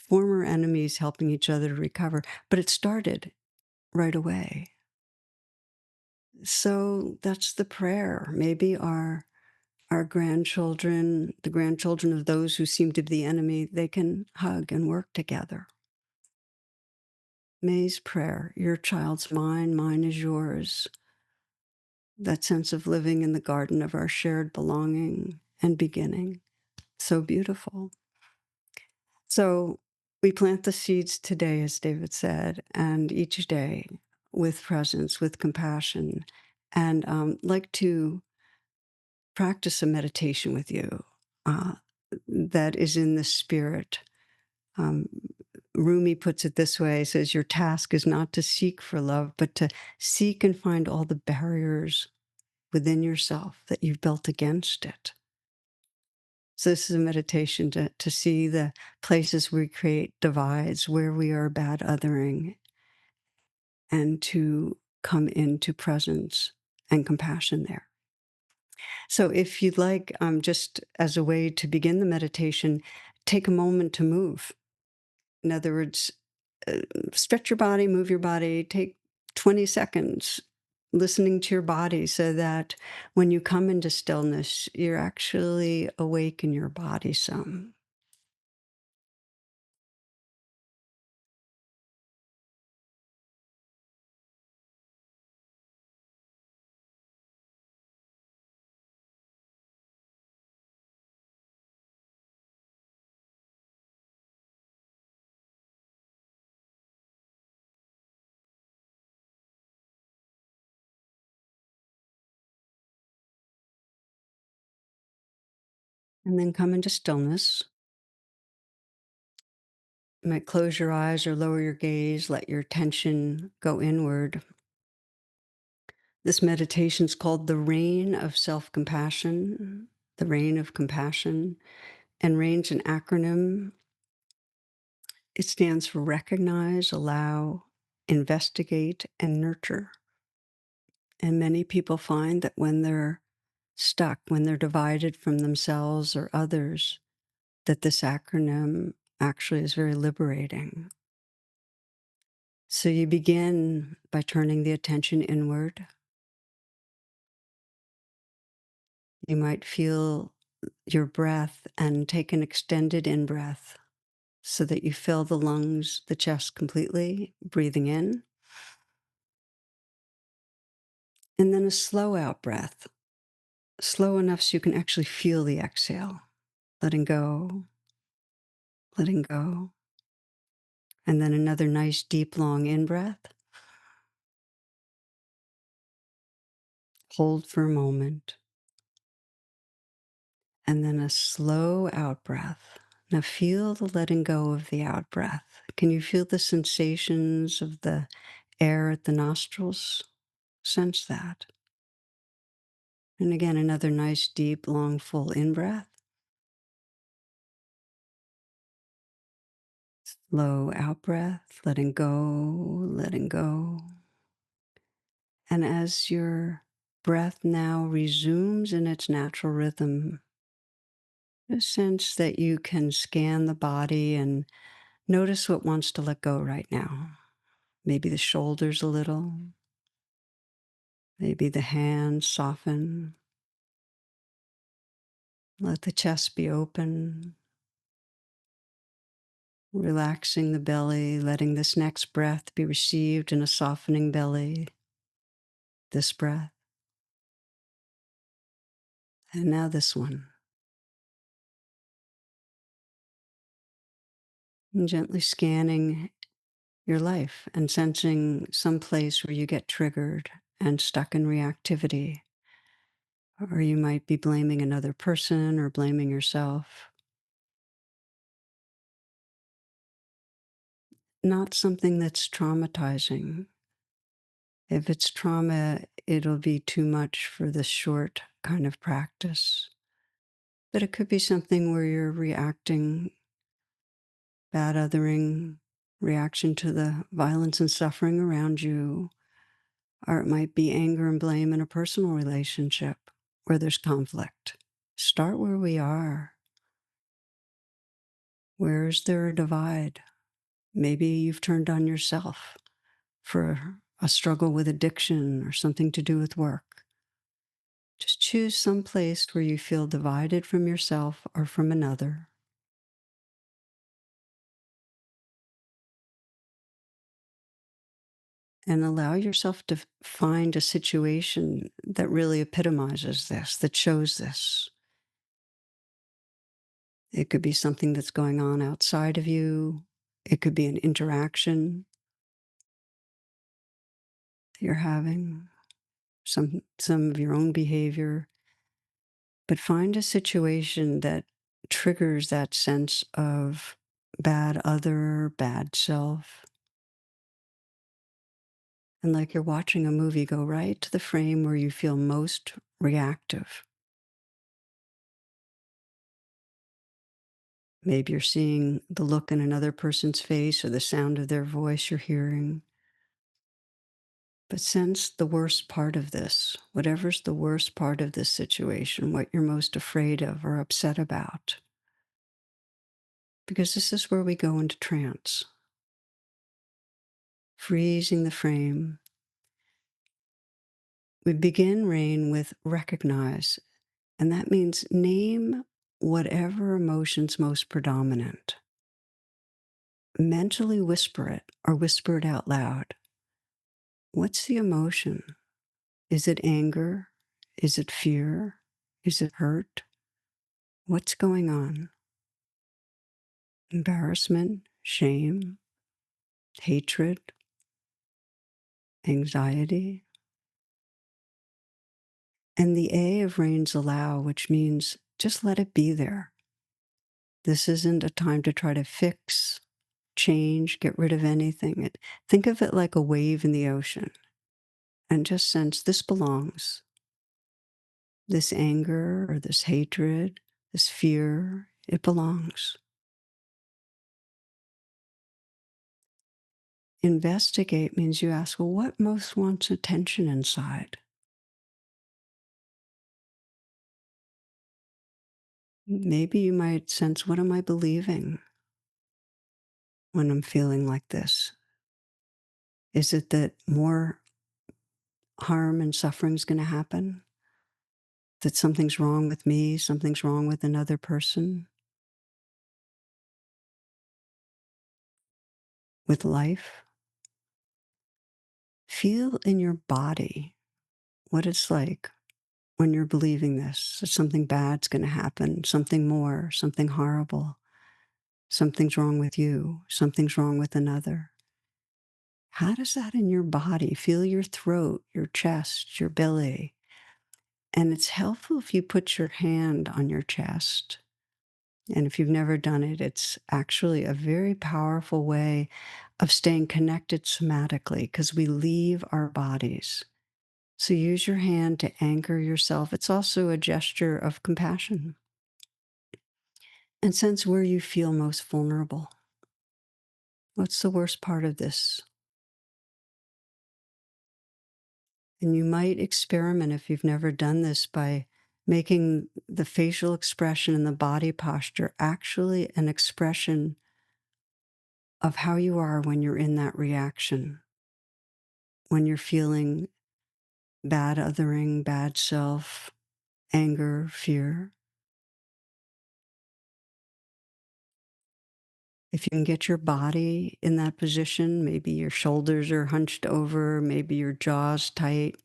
Former enemies helping each other to recover. But it started right away. So that's the prayer. Maybe our grandchildren, the grandchildren of those who seem to be the enemy, they can hug and work together. May's prayer, your child's mine, mine is yours. That sense of living in the garden of our shared belonging and beginning. So beautiful. So we plant the seeds today, as David said, and each day with presence, with compassion, and like to practice a meditation with you that is in the spirit. Um, Rumi puts it this way, he says, your task is not to seek for love, but to seek and find all the barriers within yourself that you've built against it. So this is a meditation to see the places we create divides, where we are bad othering, and to come into presence and compassion there. So if you'd like, just as a way to begin the meditation, take a moment to move. In other words, stretch your body, move your body, take 20 seconds listening to your body so that when you come into stillness, you're actually awake in your body some. And then come into stillness. You might close your eyes or lower your gaze, let your attention go inward. This meditation is called the Rain of Self-Compassion, the Rain of Compassion. And RAIN's an acronym. It stands for recognize, allow, investigate, and nurture. And many people find that when they're stuck, when they're divided from themselves or others, that this acronym actually is very liberating. So you begin by turning the attention inward. You might feel your breath and take an extended in-breath so that you fill the lungs, the chest completely, breathing in. And then a slow out breath, slow enough so you can actually feel the exhale, letting go, letting go. And then another nice, deep, long in-breath. Hold for a moment. And then a slow out breath. Now feel the letting go of the out breath. Can you feel the sensations of the air at the nostrils? Sense that. And again, another nice, deep, long, full in-breath. Slow out breath, letting go, letting go. And as your breath now resumes in its natural rhythm, a sense that you can scan the body and notice what wants to let go right now. Maybe the shoulders a little, maybe the hands soften. Let the chest be open, relaxing the belly, letting this next breath be received in a softening belly. This breath. And now this one. And gently scanning your life and sensing some place where you get triggered and stuck in reactivity. Or you might be blaming another person or blaming yourself. Not something that's traumatizing. If it's trauma, it'll be too much for this short kind of practice. But it could be something where you're reacting, bad othering, reaction to the violence and suffering around you. Or it might be anger and blame in a personal relationship where there's conflict. Start where we are. Where is there a divide? Maybe you've turned on yourself for a struggle with addiction or something to do with work. Just choose some place where you feel divided from yourself or from another. And allow yourself to find a situation that really epitomizes this, that shows this. It could be something that's going on outside of you. It could be an interaction that you're having, some of your own behavior. But find a situation that triggers that sense of bad other, bad self. And like you're watching a movie, go right to the frame where you feel most reactive. Maybe you're seeing the look in another person's face or the sound of their voice you're hearing. But sense the worst part of this, whatever's the worst part of this situation, what you're most afraid of or upset about. Because this is where we go into trance. Freezing the frame. We begin rain with recognize, and that means name whatever emotion's most predominant. Mentally whisper it or whisper it out loud. What's the emotion? Is it anger? Is it fear? Is it hurt? What's going on? Embarrassment, shame, hatred, anxiety. And the A of rains allow, which means just let it be there. This isn't a time to try to fix, change, get rid of anything. Think of it like a wave in the ocean and just sense this belongs. This anger or this hatred, this fear, it belongs. Investigate means you ask, well, what most wants attention inside? Maybe you might sense, what am I believing when I'm feeling like this? Is it that more harm and suffering is going to happen? That something's wrong with me, something's wrong with another person? With life? Feel in your body what it's like when you're believing this, that something bad's going to happen, something more, something horrible, something's wrong with you, something's wrong with another. How does that in your body? Feel your throat, your chest, your belly. And it's helpful if you put your hand on your chest. And if you've never done it, it's actually a very powerful way of staying connected somatically because we leave our bodies. So use your hand to anchor yourself. It's also a gesture of compassion. And sense where you feel most vulnerable. What's the worst part of this? And you might experiment, if you've never done this, by making the facial expression and the body posture actually an expression of how you are when you're in that reaction, when you're feeling bad othering, bad self, anger, fear. If you can get your body in that position, maybe your shoulders are hunched over, maybe your jaw's tight,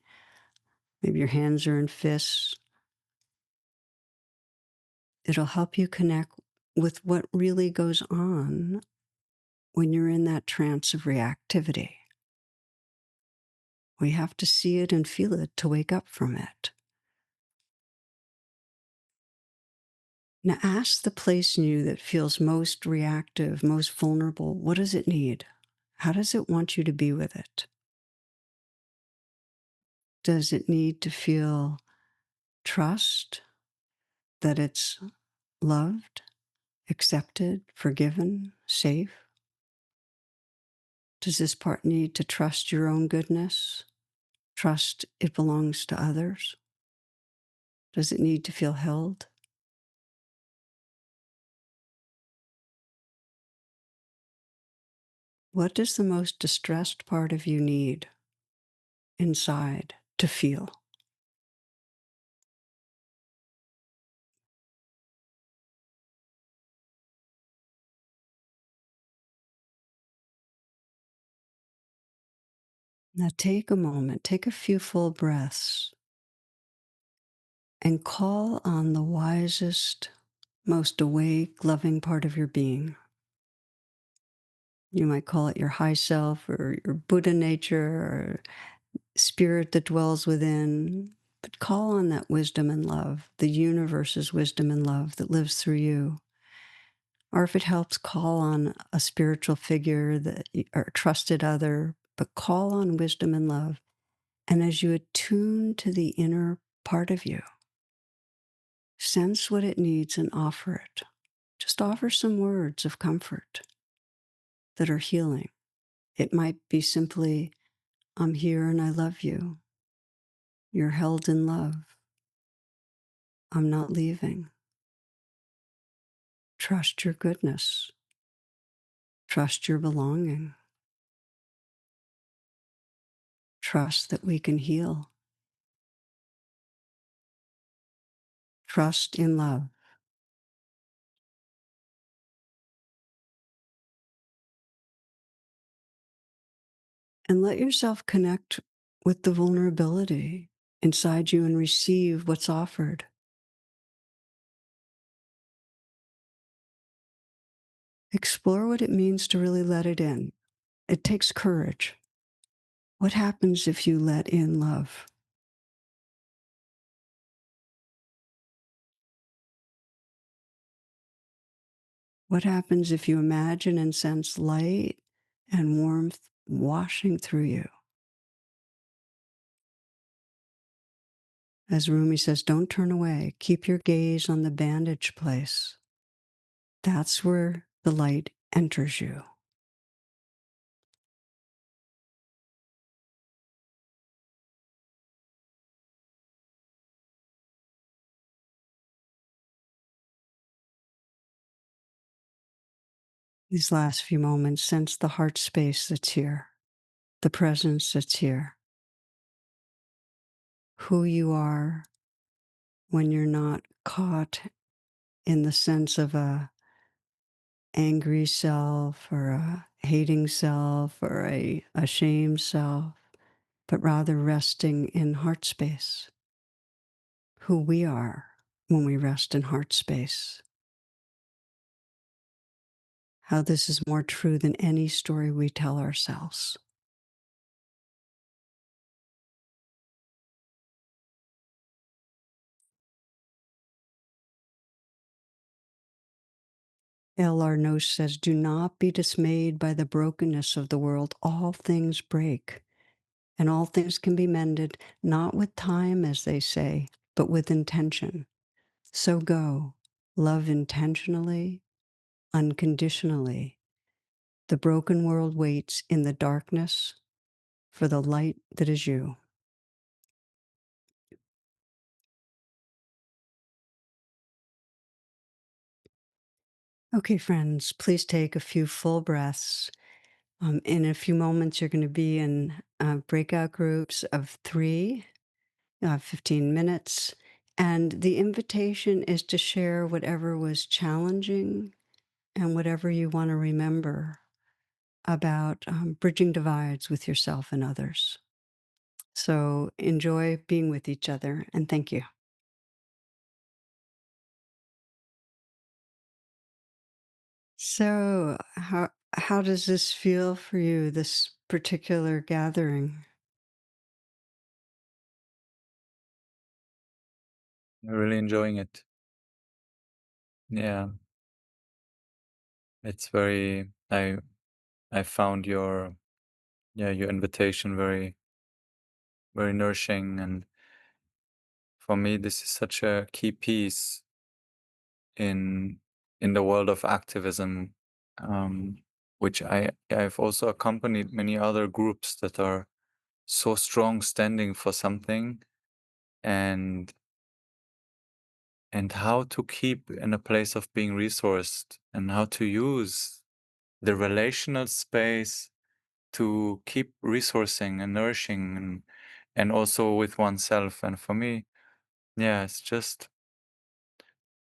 maybe your hands are in fists. It'll help you connect with what really goes on when you're in that trance of reactivity. We have to see it and feel it to wake up from it. Now ask the place in you that feels most reactive, most vulnerable, what does it need? How does it want you to be with it? Does it need to feel trust, that it's loved, accepted, forgiven, safe? Does this part need to trust your own goodness? Trust it belongs to others? Does it need to feel held? What does the most distressed part of you need? inside to feel. Now take a moment, take a few full breaths, and call on the wisest, most awake, loving part of your being. You might call it your high self or your Buddha nature or spirit that dwells within, but call on that wisdom and love, the universe's wisdom and love that lives through you. Or if it helps, call on a spiritual figure or a trusted other, but call on wisdom and love. And as you attune to the inner part of you, sense what it needs and offer it. Just offer some words of comfort that are healing. It might be simply, I'm here and I love you. You're held in love. I'm not leaving. Trust your goodness. Trust your belonging. Trust that we can heal. Trust in love. And let yourself connect with the vulnerability inside you and receive what's offered. Explore what it means to really let it in. It takes courage. What happens if you let in love? What happens if you imagine and sense light and warmth washing through you? As Rumi says, don't turn away. Keep your gaze on the bandage place. That's where the light enters you. These last few moments, sense the heart space that's here, the presence that's here, who you are when you're not caught in the sense of a angry self or a hating self or a ashamed self, but rather resting in heart space, who we are when we rest in heart space. How this is more true than any story we tell ourselves. L. Arnault says, do not be dismayed by the brokenness of the world. All things break, and all things can be mended, not with time, as they say, but with intention. So go, love intentionally, unconditionally. The broken world waits in the darkness for the light that is you. Okay, friends, please take a few full breaths. In a few moments, you're going to be in breakout groups of 3, 15 minutes. And the invitation is to share whatever was challenging and whatever you want to remember about bridging divides with yourself and others. So enjoy being with each other, and thank you. So how does this feel for you, this particular gathering? I'm really enjoying it. Yeah, it's very. I found your invitation very nourishing, and for me, this is such a key piece in the world of activism, which I've also accompanied many other groups that are so strong, standing for something, and how to keep in a place of being resourced, and how to use the relational space to keep resourcing and nourishing and also with oneself. And for me, yeah, it's just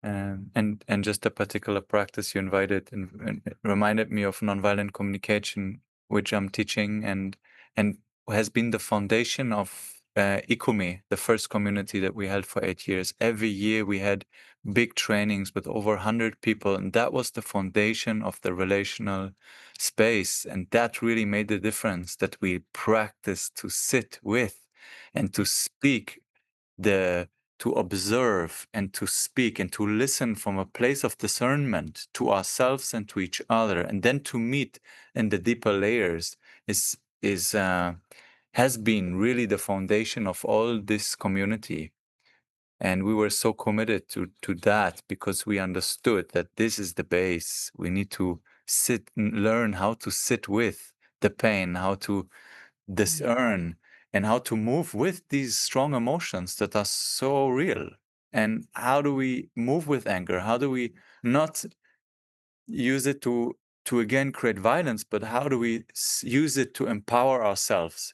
and just a particular practice you invited and it reminded me of nonviolent communication, which I'm teaching and has been the foundation of Ikumi, the first community that we held for 8 years. Every year we had big trainings with over 100 people, and that was the foundation of the relational space. And that really made the difference, that we practice to sit with and to speak to observe and to speak and to listen from a place of discernment to ourselves and to each other, and then to meet in the deeper layers is has been really the foundation of all this community. And we were so committed to that because we understood that this is the base. We need to sit and learn how to sit with the pain, how to discern, and how to move with these strong emotions that are so real. And how do we move with anger? How do we not use it to again create violence, but how do we use it to empower ourselves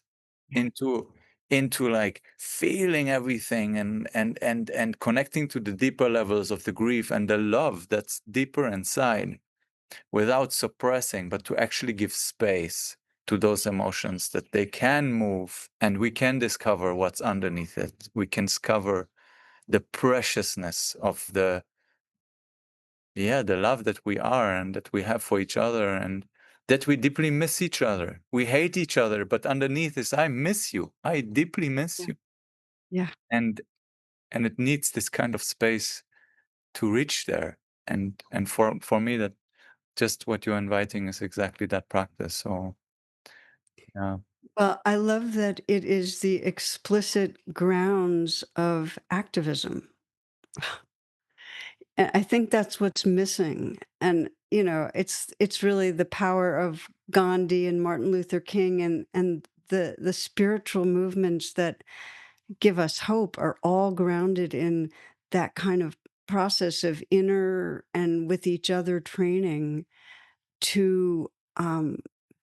into like feeling everything and connecting to the deeper levels of the grief and the love that's deeper inside, without suppressing, but to actually give space to those emotions, that they can move and we can discover what's underneath it. We can discover the preciousness of the love that we are and that we have for each other, and that we deeply miss each other. We hate each other, but underneath is I miss you. I deeply miss Yeah. you. Yeah. And it needs this kind of space to reach there. And for me, that just what you're inviting is exactly that practice. So yeah. Well, I love that it is the explicit grounds of activism. And I think that's what's missing. And, it's really the power of Gandhi and Martin Luther King and the spiritual movements that give us hope are all grounded in that kind of process of inner and with each other training to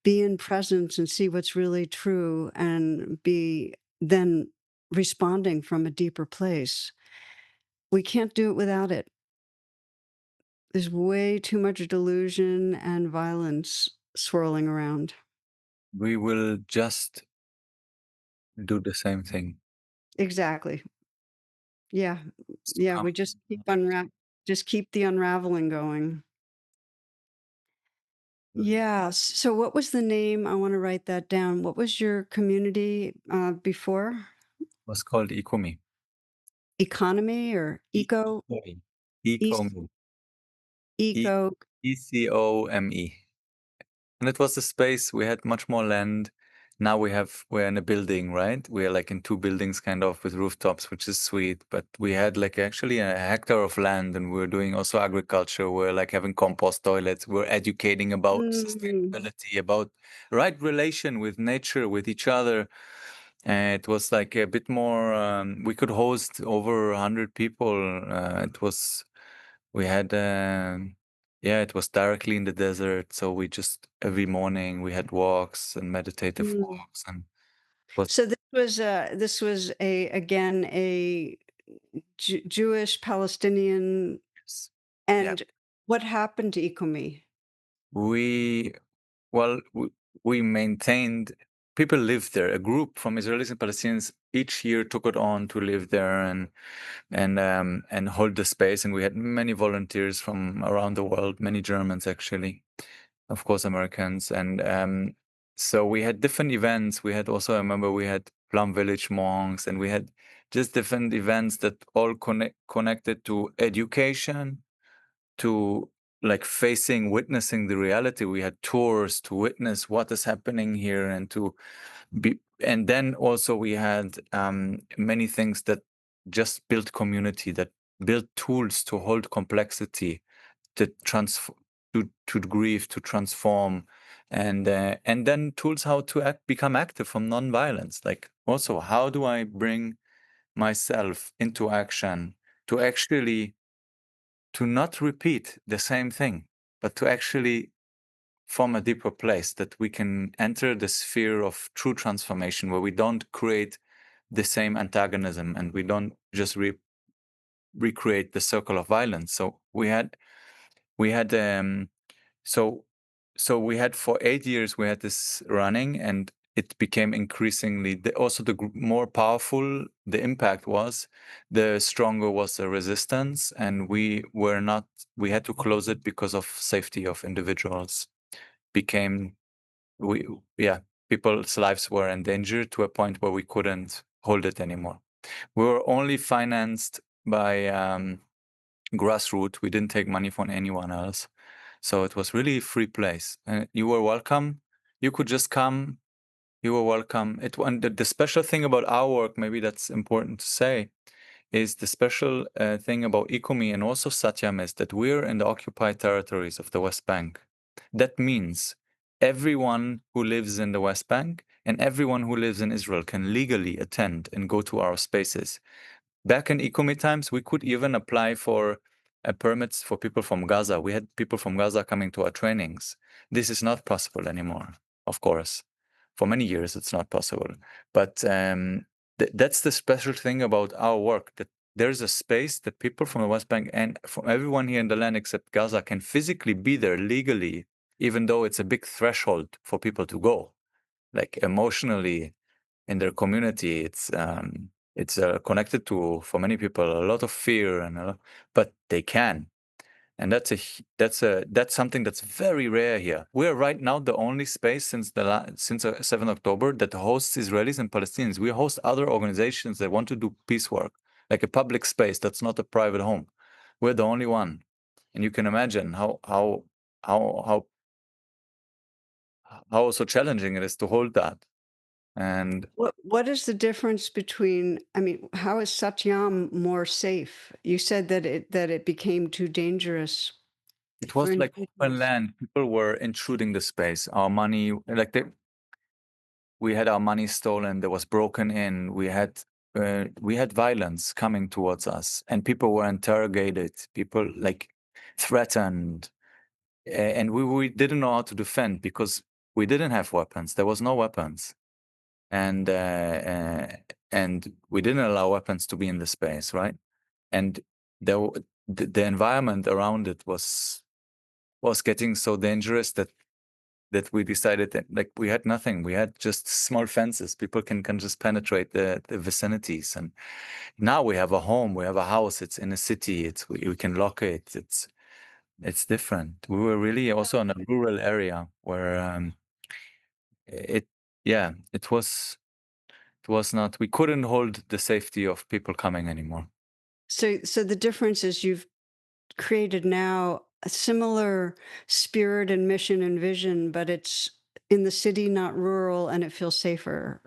be in presence and see what's really true and be then responding from a deeper place. We can't do it without it. There's way too much delusion and violence swirling around. We will just do the same thing. Exactly. Yeah. Yeah. Um, We just keep the unraveling going. Yeah. So what was the name? I want to write that down. What was your community before? was called Ikumi. Economy or eco? Ikome. East, Ikome. E eco. ECOME. And it was a space. We had much more land. Now we're in a building, right? We're like in two buildings kind of with rooftops, which is sweet. But we had like actually a hectare of land, and we're doing also agriculture. We're like having compost toilets. We're educating about Mm, sustainability, about right relation with nature, with each other. And it was like a bit more, we could host over 100 people. We had, yeah, it was directly in the desert. So we just, every morning we had walks and meditative mm. walks, and it was, So this was a again a Jewish Palestinian. yeah. And what happened to Ikomi? We, well, we maintained, people lived there. A group from Israelis and Palestinians each year took it on to live there and hold the space. And we had many volunteers from around the world, many Germans actually, of course Americans. And so we had different events. We had also, I remember we had Plum Village monks, and we had just different events that all connected to education, to like witnessing the reality. We had tours to witness what is happening here, and to be, and then also we had many things that just built community, that built tools to hold complexity, to transform, to grieve, to transform, and then tools how to become active from nonviolence. Like also, how do I bring myself into action to actually to not repeat the same thing, but to actually from a deeper place, that we can enter the sphere of true transformation, where we don't create the same antagonism, and we don't just recreate the circle of violence. So we had so we had for 8 years we had this running, and it became increasingly also the more powerful the impact was, the stronger was the resistance, and we had to close it because of safety of individuals. People's lives were in danger to a point where we couldn't hold it anymore. We were only financed by grassroots. We didn't take money from anyone else. So it was really a free place. You were welcome. You could just come. You were welcome. The special thing about our work, maybe that's important to say, is the special thing about ECOMI and also SATYAM is that we're in the occupied territories of the West Bank. That means everyone who lives in the West Bank and everyone who lives in Israel can legally attend and go to our spaces. Back in ECOMI times, we could even apply for permits for people from Gaza. We had people from Gaza coming to our trainings. This is not possible anymore, of course. For many years, it's not possible. But that's the special thing about our work, that there's a space that people from the West Bank and from everyone here in the land except Gaza can physically be there legally, even though it's a big threshold for people to go. Like emotionally, in their community, it's connected to, for many people, a lot of fear, but they can. And that's something that's very rare here. We're right now the only space since 7th October that hosts Israelis and Palestinians. We host other organizations that want to do peace work, like a public space that's not a private home. We're the only one, and you can imagine how so challenging it is to hold that. And What is the difference between, I mean, how is SATYAM more safe? You said that it became too dangerous it for was like open individuals. land. People were intruding the space. Our money, we had our money stolen. There was broken in. We had violence coming towards us, and people were interrogated. People threatened, and we didn't know how to defend because we didn't have weapons. There was no weapons, and we didn't allow weapons to be in the space, right? And the environment around it was getting so dangerous that we decided that we had nothing. We had just small fences. People can just penetrate the vicinities. And now we have a home, we have a house. It's in a city. We can lock it. It's different. We were really also in a rural area where it was not. We couldn't hold the safety of people coming anymore. So the difference is you've created now a similar spirit and mission and vision, but it's in the city, not rural, and it feels safer.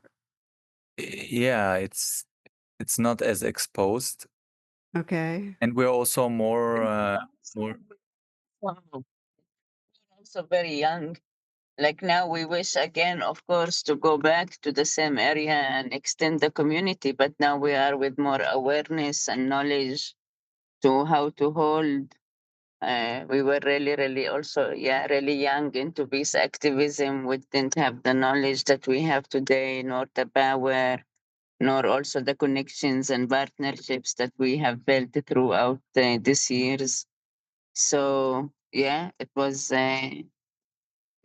Yeah, it's not as exposed, Okay. and we're also more. Wow. We're also very young. Like now, we wish again, of course, to go back to the same area and extend the community. But now we are with more awareness and knowledge to how to hold. We were really, really also, really young into peace activism. We didn't have the knowledge that we have today, nor the power, nor also the connections and partnerships that we have built throughout these years. So, it was.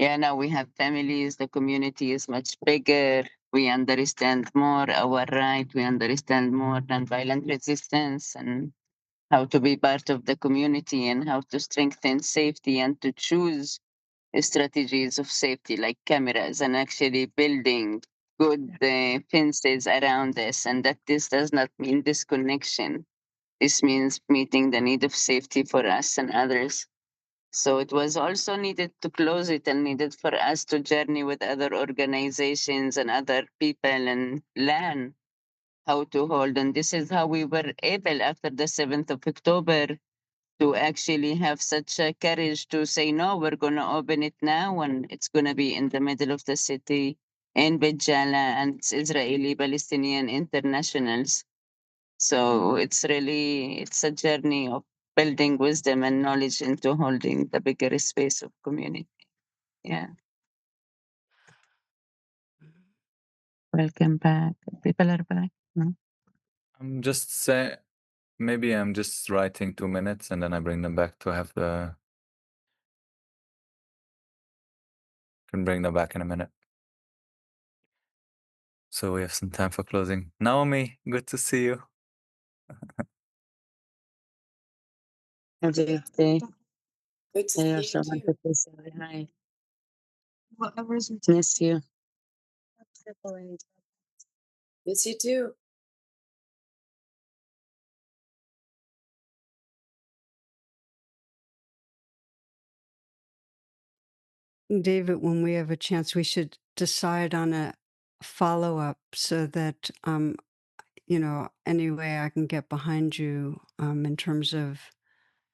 Now we have families, the community is much bigger. We understand more our right, we understand more nonviolent resistance and how to be part of the community and how to strengthen safety and to choose strategies of safety like cameras and actually building good fences around us. And that this does not mean disconnection. This means meeting the need of safety for us and others. So it was also needed to close it and needed for us to journey with other organizations and other people and learn how to hold. And this is how we were able, after the 7th of October, to actually have such a courage to say, no, we're going to open it now. And it's going to be in the middle of the city in Beit Jala, and it's Israeli Palestinian internationals. So it's a journey of building wisdom and knowledge into holding the bigger space of community. Yeah. Welcome back. People are back. I'm just say maybe I'm just writing 2 minutes and then I bring them back to have can bring them back in a minute. So we have some time for closing. Naomi, good to see you. Good Good to I see also you too. wanted to say hi. Miss you. Miss you too. David, when we have a chance, we should decide on a follow-up so that, any way I can get behind you, in terms of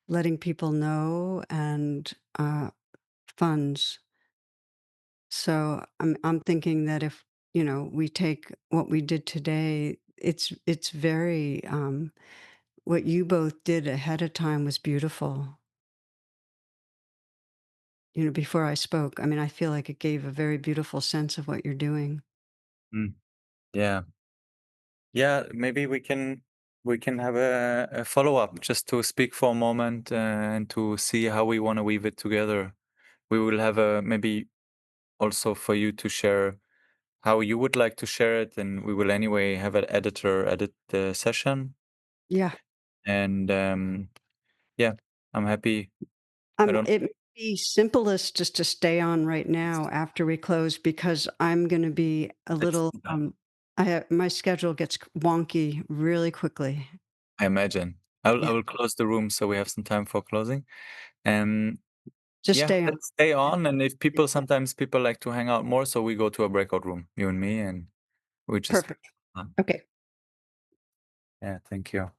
letting people know and, funds. So I'm thinking that if, we take what we did today, it's very, what you both did ahead of time was beautiful. Before I spoke, I mean, I feel like it gave a very beautiful sense of what you're doing. Mm, yeah. Yeah, maybe we can have a follow-up just to speak for a moment and to see how we want to weave it together. We will have a maybe also for you to share how you would like to share it, and we will anyway have an editor edit the session. Yeah. And yeah, I'm happy. I don't. It may be simplest just to stay on right now after we close because I'm going to be a Let's little, do that. my schedule gets wonky really quickly. I imagine. I Yeah. will close the room so we have some time for closing. And Just yeah, stay on. let's stay on. And if sometimes people like to hang out more, so we go to a breakout room, you and me, and we just. Perfect. Okay. Yeah, thank you.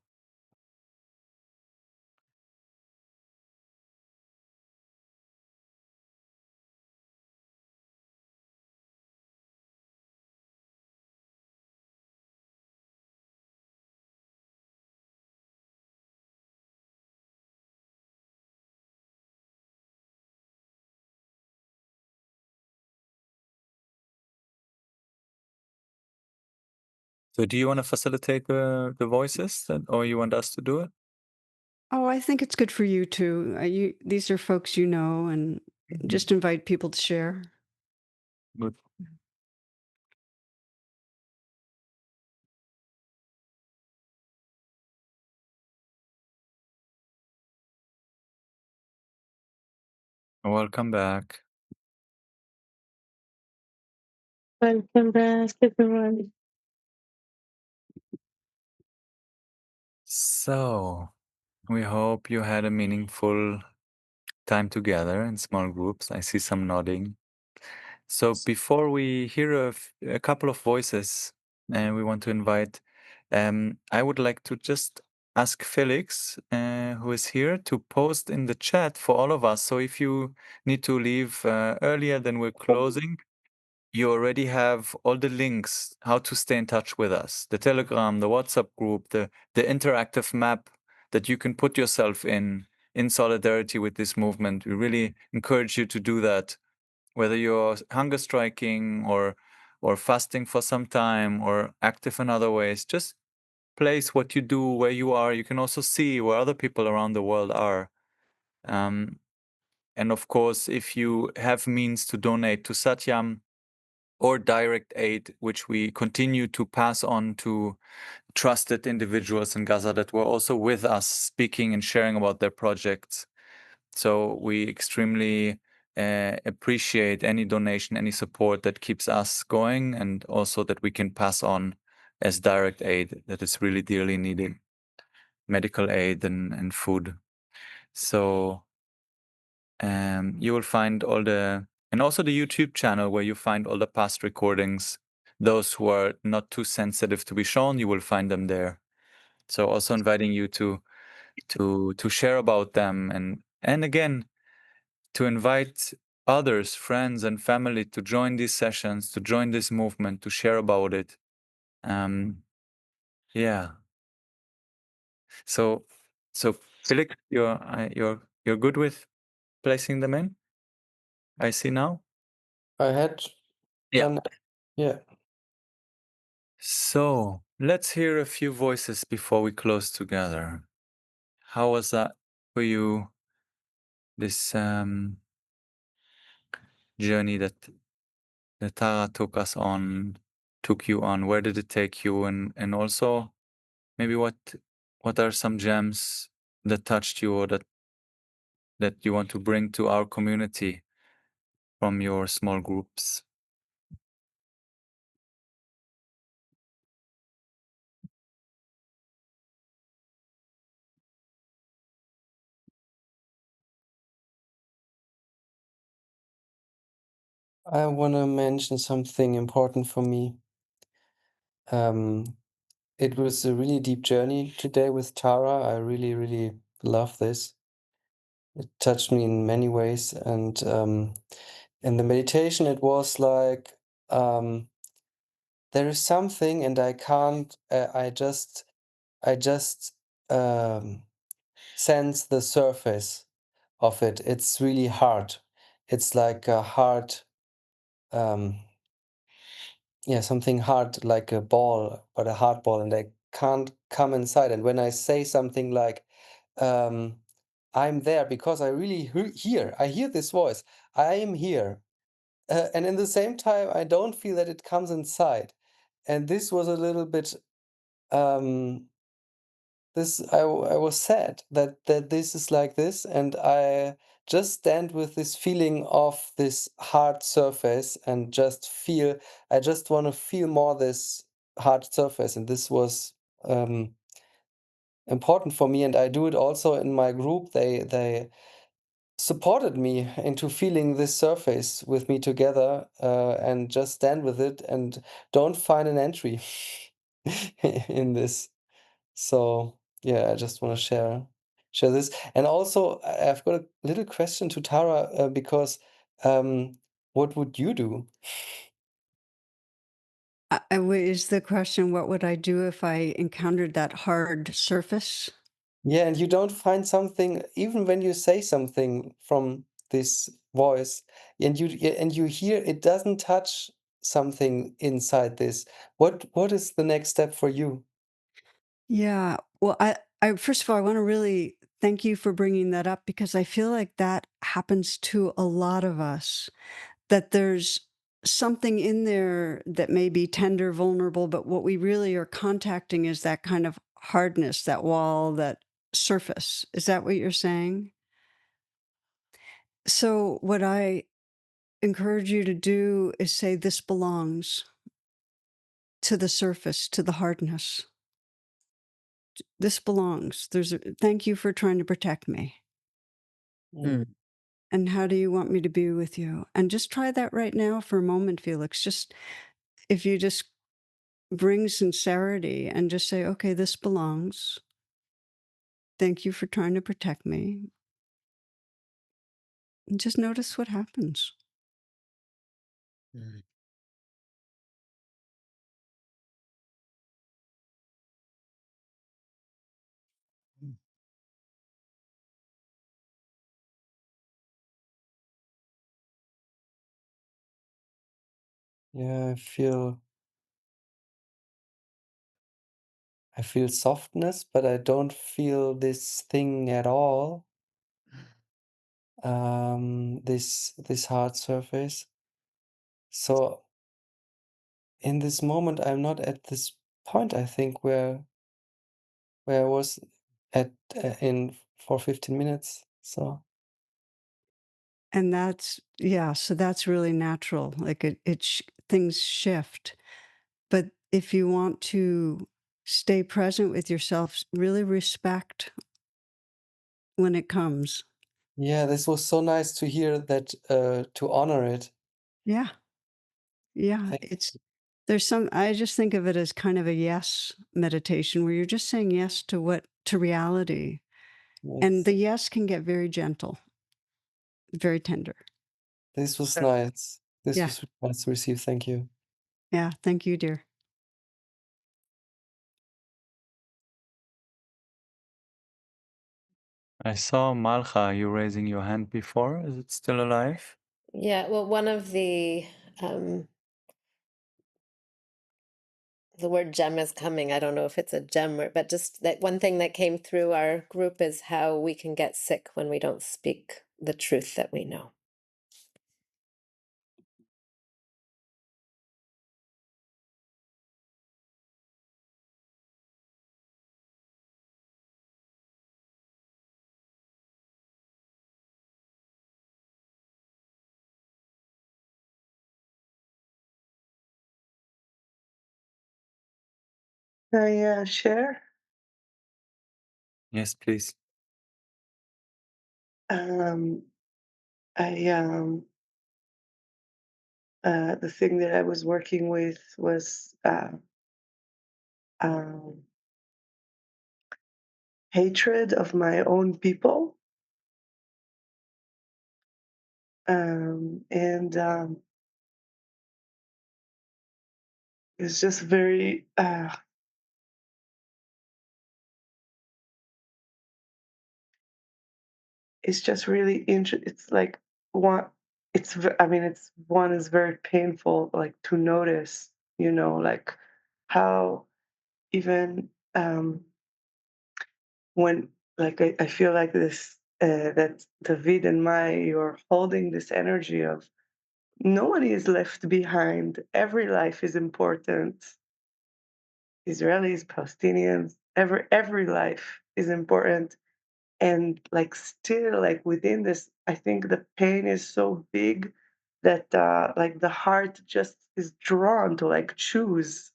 So do you want to facilitate the voices, or you want us to do it? Oh, I think it's good for you too. These are folks and just invite people to share. Good. Welcome back. Welcome back, everyone. So we hope you had a meaningful time together in small groups. I see some nodding. So before we hear a couple of voices, and we want to invite, I would like to just ask Felix, who is here, to post in the chat for all of us. So if you need to leave earlier than we're closing, you already have all the links how to stay in touch with us, the Telegram, the WhatsApp group, the interactive map that you can put yourself in solidarity with this movement. We really encourage you to do that, whether you're hunger striking or fasting for some time or active in other ways. Just place what you do where you are. You can also see where other people around the world are. And of course, if you have means to donate to SATYAM or direct aid, which we continue to pass on to trusted individuals in Gaza that were also with us speaking and sharing about their projects. So we extremely appreciate any donation, any support that keeps us going, and also that we can pass on as direct aid that is really dearly needed, medical aid and food. So you will find and also the YouTube channel where you find all the past recordings. Those who are not too sensitive to be shown, you will find them there. So also inviting you to share about them, and again, to invite others, friends and family to join these sessions, to join this movement, to share about it. Yeah. So Felix, you're good with placing them in? I see now. I had Yeah. done, yeah. So Let's hear a few voices before we close together. How was that for you, this journey that Tara took you on? Where did it take you? And also maybe what are some gems that touched you or that you want to bring to our community from your small groups? I want to mention something important for me. It was a really deep journey today with Tara. I really, really love this. It touched me in many ways. And in the meditation, it was like there is something, and I can't. I just sense the surface of it. It's really hard. It's like a hard. Yeah, something hard like a ball, but a hard ball, and I can't come inside. And when I say something like, um, I'm there because I really I hear this voice, I am here. And in the same time, I don't feel that it comes inside. And this was a little bit, um, I was sad that this is like this, and I just stand with this feeling of this hard surface and just feel. I just want to feel more this hard surface, and this was important for me. And I do it also in my group. They supported me into feeling this surface with me together, and just stand with it and don't find an entry in this. So yeah, I just want to share this. And also, I've got a little question to Tara, because what would you do? Is the question, what would I do if I encountered that hard surface? Yeah, and you don't find something, even when you say something from this voice, and you hear it doesn't touch something inside this. What is the next step for you? Yeah. Well, I first of all, I want to really thank you for bringing that up, because I feel like that happens to a lot of us, that there's something in there that may be tender, vulnerable, but what we really are contacting is that kind of hardness, that wall, that surface. Is that what you're saying? So, what I encourage you to do is say, this belongs to the surface, to the hardness. This belongs. Thank you for trying to protect me. Mm. And how do you want me to be with you? And just try that right now for a moment, Felix. Just if you just bring sincerity and just say, okay, this belongs. Thank you for trying to protect me. And just notice what happens. Mm. Mm. Yeah, I feel softness, but I don't feel this thing at all. This hard surface. So in this moment, I'm not at this point, I think, where I was at in for 15 minutes. So And yeah, so that's really natural. Like things shift. But if you want to stay present with yourself, really respect when it comes. yeah, this was so nice to hear that, to honor it. Yeah. Yeah. Thank I just think of it as kind of a yes meditation, where you're just saying yes to reality. And Yes. the yes can get very gentle, very tender. This was nice. This Yeah. was nice to receive. Thank you. Yeah. Thank you, dear. I saw Malcha, you raising your hand before. Is it still alive? Yeah, well, one of the um, The word gem is coming. I don't know if it's a gem but just that one thing that came through our group is how we can get sick when we don't speak the truth that we know. Can I share? Yes, please. Um, the thing that I was working with was um, hatred of my own people, and it's just very. It's just really It's like one. I mean, it's one is very painful, like to notice. Like how even when like I feel like this that David and you're holding this energy of nobody is left behind. Every life is important. Israelis, Palestinians, every life is important. And like still like within this, I think the pain is so big that like the heart just is drawn to like choose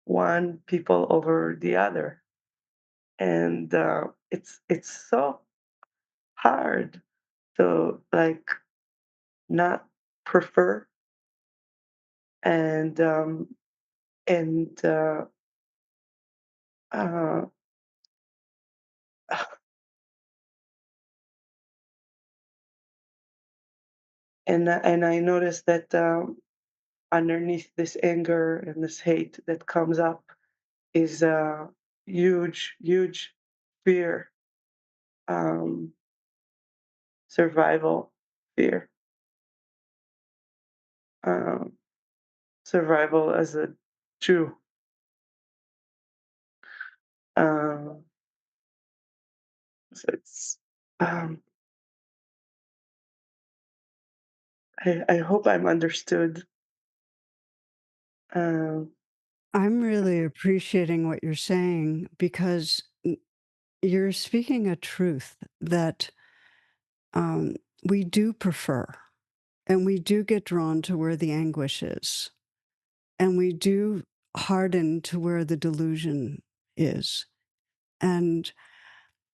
one people over the other. And it's so hard to like not prefer and and uh, and I noticed that underneath this anger and this hate that comes up is a huge fear, um, survival fear, um, survival as a Jew. Um, so it's um, I hope I'm understood. Um, I'm really appreciating what you're saying because you're speaking a truth that um, we do prefer, and we do get drawn to where the anguish is, and we do harden to where the delusion is. And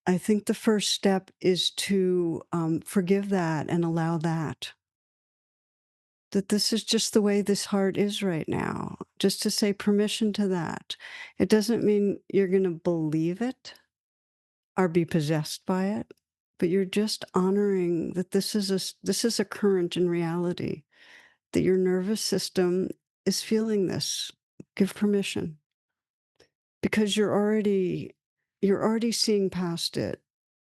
I think the first step is to forgive that and allow that this is just the way this heart is right now, just to say permission to that. It doesn't mean you're going to believe it or be possessed by it, but you're just honoring that this is a current in reality, that your nervous system is feeling this. Give permission, because you're already seeing past it,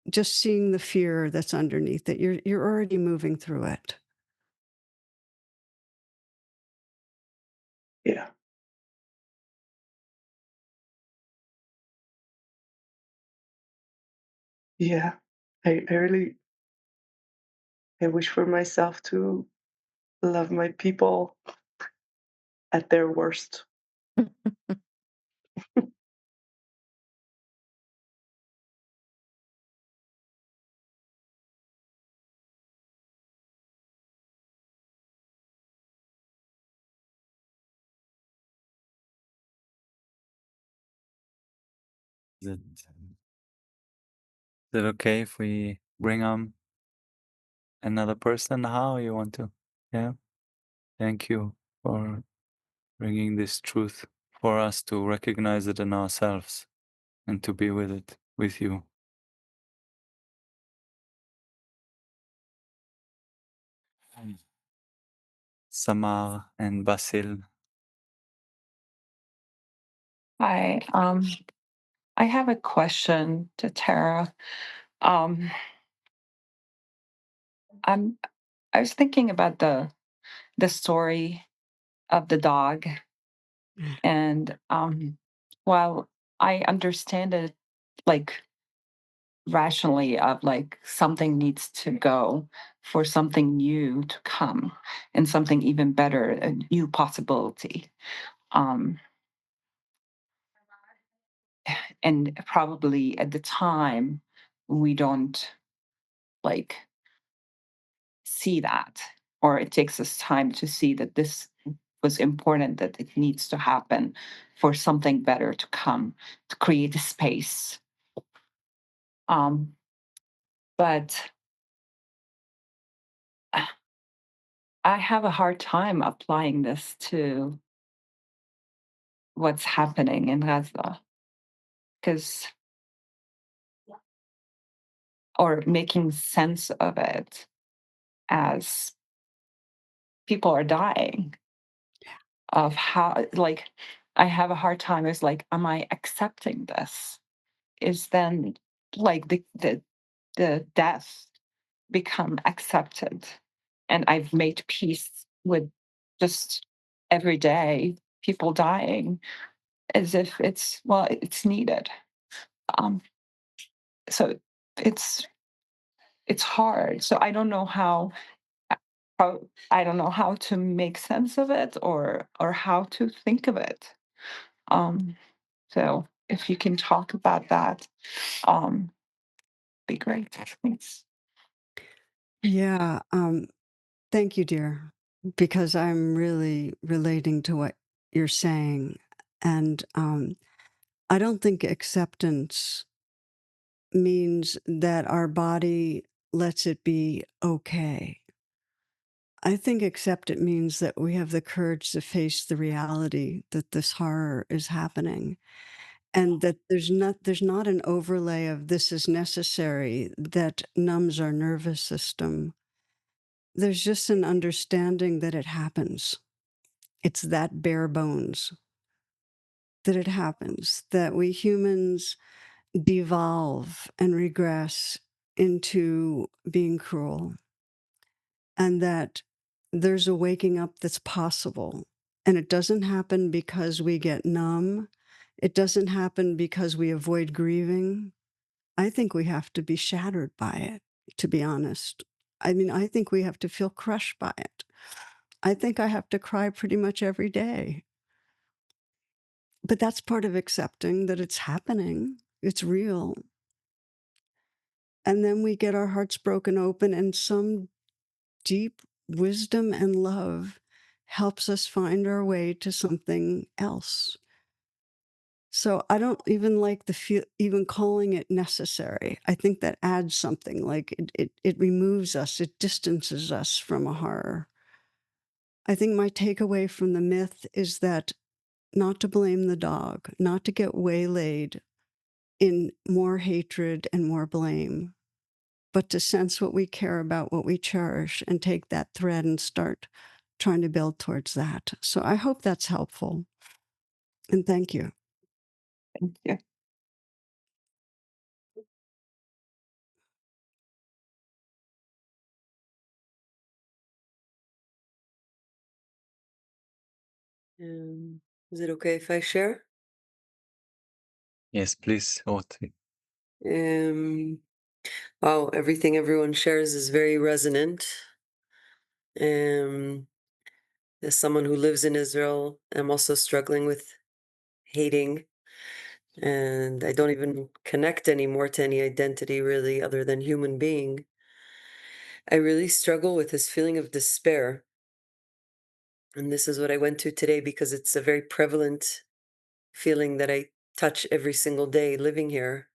just seeing the fear that's underneath it. You're already moving through it. yeah, yeah. I really I wish for myself to love my people at their worst. Is it okay if we bring another person? How you want to? Yeah. Thank you for bringing this truth for us to recognize it in ourselves and to be with it, with you. Samar and Basil. Hi, I have a question to Tara. Um, I'm I was thinking about the story of the dog And while I understand it, like rationally, of like something needs to go for something new to come and something even better, a new possibility. Um, and probably at the time, we don't like see that, or it takes us time to see that this was important, that it needs to happen for something better to come, to create a space. But I have a hard time applying this to what's happening in Gaza, because, or making sense of it as people are dying, of how, like, I have a hard time. It's like, am I accepting this? Is then like the death become accepted, and I've made peace with just every day people dying as if it's, well, it's needed. um so it's it's hard, so I don't know how I don't know how to make sense of it, or how to think of it. So if you can talk about that, um be great. Thanks. Yeah. Thank you, dear, because I'm really relating to what you're saying. And I don't think acceptance means that our body lets it be okay. I think accept it means that we have the courage to face the reality that this horror is happening, and that there's not an overlay of this is necessary that numbs our nervous system. There's just an understanding that it happens. It's that bare bones that it happens, that we humans devolve and regress into being cruel, and that there's a waking up that's possible. And it doesn't happen because we get numb. It doesn't happen because we avoid grieving. I think we have to be shattered by it, to be honest. I mean, I think we have to feel crushed by it. I think I have to cry pretty much every day. But that's part of accepting that it's happening, it's real. And then we get our hearts broken open, and some deep wisdom and love helps us find our way to something else. So I don't even like the feel, even calling it necessary. I think that adds something, like it removes us, it distances us from a horror. I think my takeaway from the myth is that not to blame the dog, not to get waylaid in more hatred and more blame, but to sense what we care about, what we cherish, and take that thread and start trying to build towards that. So I hope that's helpful. And thank you. Thank you. Is it okay if I share? Yes, please. Um, wow, everything everyone shares is very resonant. As someone who lives in Israel, I'm also struggling with hating, and I don't even connect anymore to any identity really other than human being. I really struggle with this feeling of despair. And this is what I went to today because it's a very prevalent feeling that I touch every single day living here.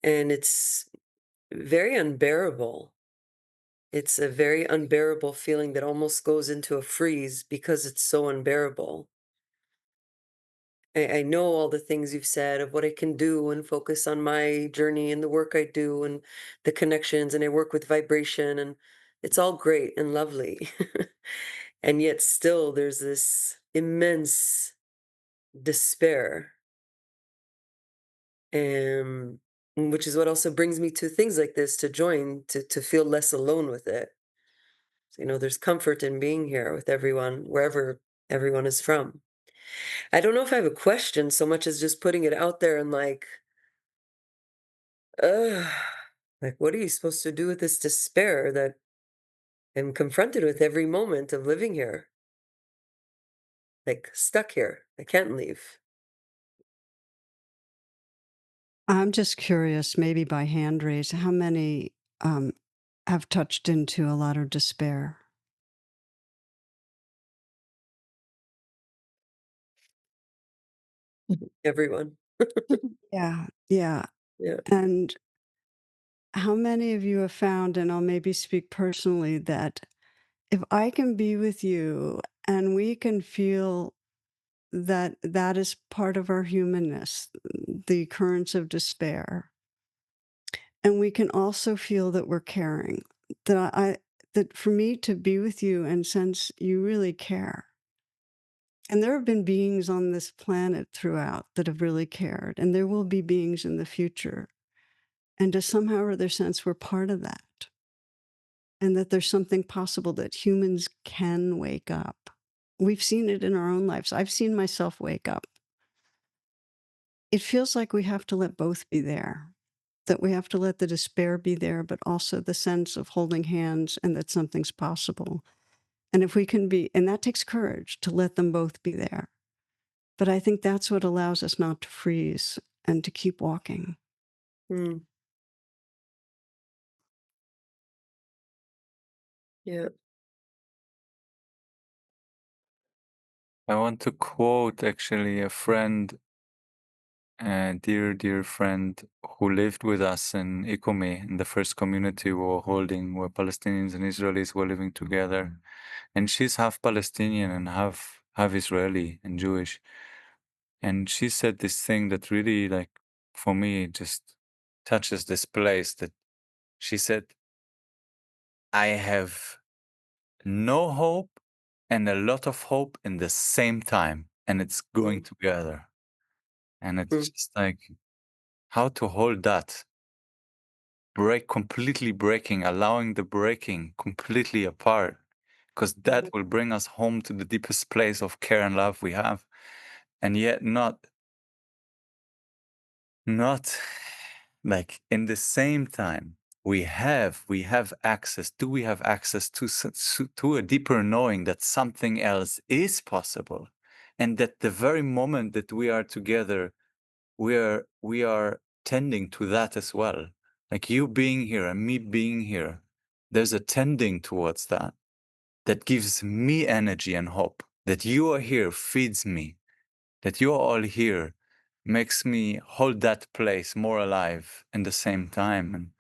And it's very unbearable. It's a very unbearable feeling that almost goes into a freeze because it's so unbearable. I know all the things you've said of what I can do and focus on my journey and the work I do and the connections, and I work with vibration, and it's all great and lovely. And yet still there's this immense despair. Um, which is what also brings me to things like this, to join, to feel less alone with it. So, there's comfort in being here with everyone, wherever everyone is from. I don't know if I have a question so much as just putting it out there and ugh, like, what are you supposed to do with this despair that I'm confronted with every moment of living here? Like, stuck here. I can't leave. I'm just curious, maybe by hand raise, how many have touched into a lot of despair? Everyone. Yeah, yeah. Yeah. And how many of you have found, and I'll maybe speak personally, that if I can be with you and we can feel that that is part of our humanness, the currents of despair, and we can also feel that we're caring, that for me to be with you and sense you really care. And there have been beings on this planet throughout that have really cared, and there will be beings in the future. And to somehow or other sense we're part of that, and that there's something possible that humans can wake up. We've seen it in our own lives. I've seen myself wake up. It feels like we have to let both be there, that we have to let the despair be there, but also the sense of holding hands and that something's possible. And if we can be, and that takes courage to let them both be there. But I think that's what allows us not to freeze and to keep walking. Hmm. Yeah. I want to quote actually a friend, a dear friend who lived with us in Ikumi, in the first community we were holding, where Palestinians and Israelis were living together. And she's half Palestinian and half Israeli and Jewish. And she said this thing that really, like, for me, just touches this place. That she said, I have no hope and a lot of hope in the same time, and it's going together. And it's Mm. just like how to hold that, completely breaking, allowing the breaking completely apart, because that will bring us home to the deepest place of care and love we have, and yet not like in the same time we have access. Do we have access to a deeper knowing that something else is possible, and that the very moment that we are together, we are tending to that as well. Like you being here and me being here, there's a tending towards that that gives me energy and hope. That you are here feeds me. That you are all here makes me hold that place more alive in the same time. And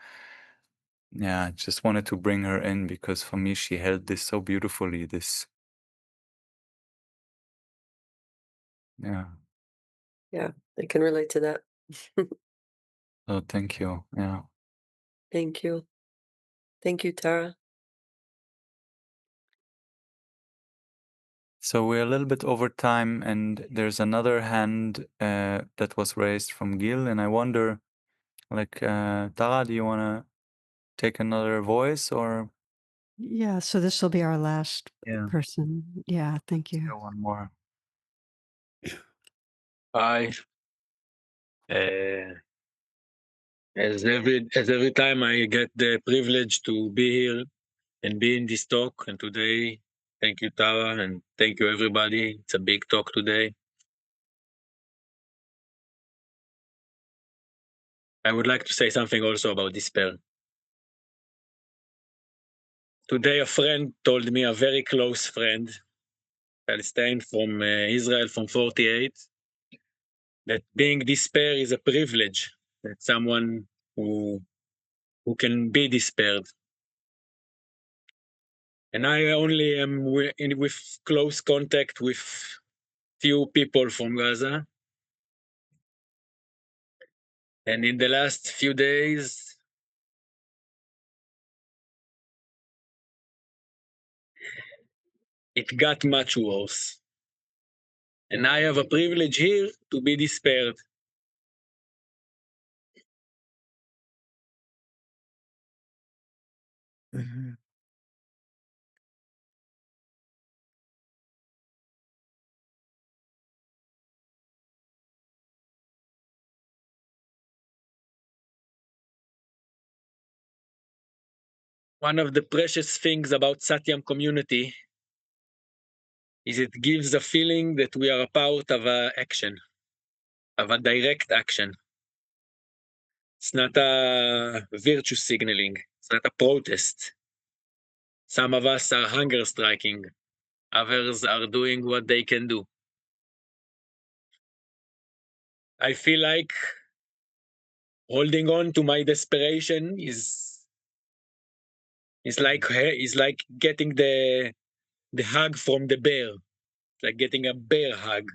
yeah, I just wanted to bring her in because for me, she held this so beautifully. Yeah. Yeah. I can relate to that. Oh, thank you. Yeah. Thank you. Thank you, Tara. So we're a little bit over time, and there's another hand that was raised from Gil, and I wonder, like, Tara, do you want to take another voice or? Yeah, so this will be our last Yeah, person. Yeah, thank you. still one more. Hi. Uh, as every time I get the privilege to be here and be in this talk, and today, thank you, Tara, and thank you, everybody. It's a big talk today. I would like to say something also about despair. Today, a friend told me, a very close friend, Palestine from Israel from 48, that being despair is a privilege, that someone who can be despaired. And I only am with close contact with few people from Gaza. And in the last few days, it got much worse. And I have a privilege here to be despaired. Mhm. one of the precious things about SATYAM community is it gives a feeling that we are a part of a action, of a direct action. It's not a virtue signaling. It's not a protest. Some of us are hunger striking. Others are doing what they can do. I feel like holding on to my desperation is like getting the hug from the bear, like getting a bear hug.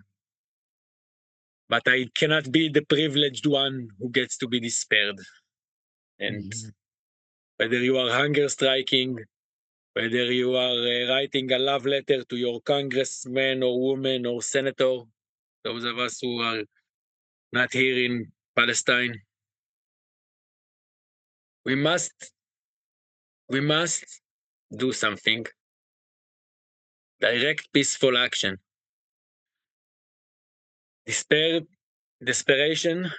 But I cannot be the privileged one who gets to be despaired. And whether you are hunger striking, whether you are writing a love letter to your congressman or woman or senator, those of us who are not here in Palestine, we must do something. Direct peaceful action. Desperation,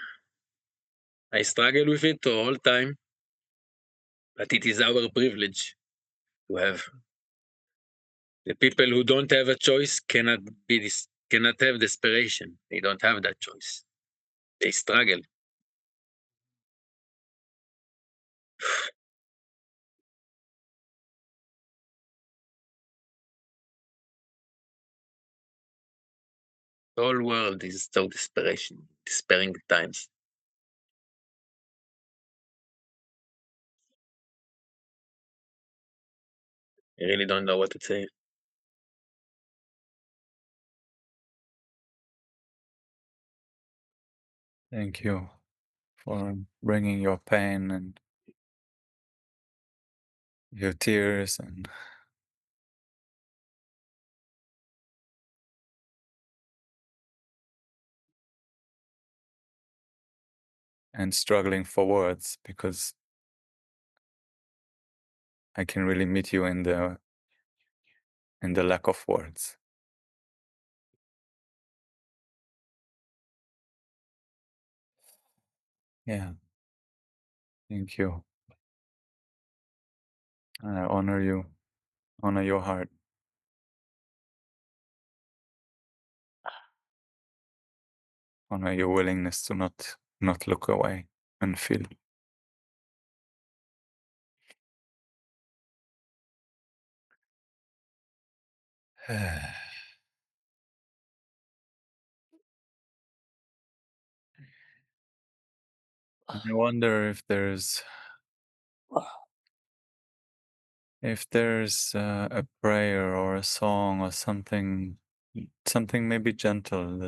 I struggle with it the whole time, but it is our privilege to have. The people who don't have a choice cannot have desperation. They don't have that choice. They struggle. The whole world is so despairing times. I really don't know what to say. Thank you for bringing your pain and your tears and struggling for words, because I can really meet you in the lack of words. Yeah. Thank you. I honor you, honor your heart. Honor your willingness to not look away and feel. I wonder if there's a prayer or a song or something maybe gentle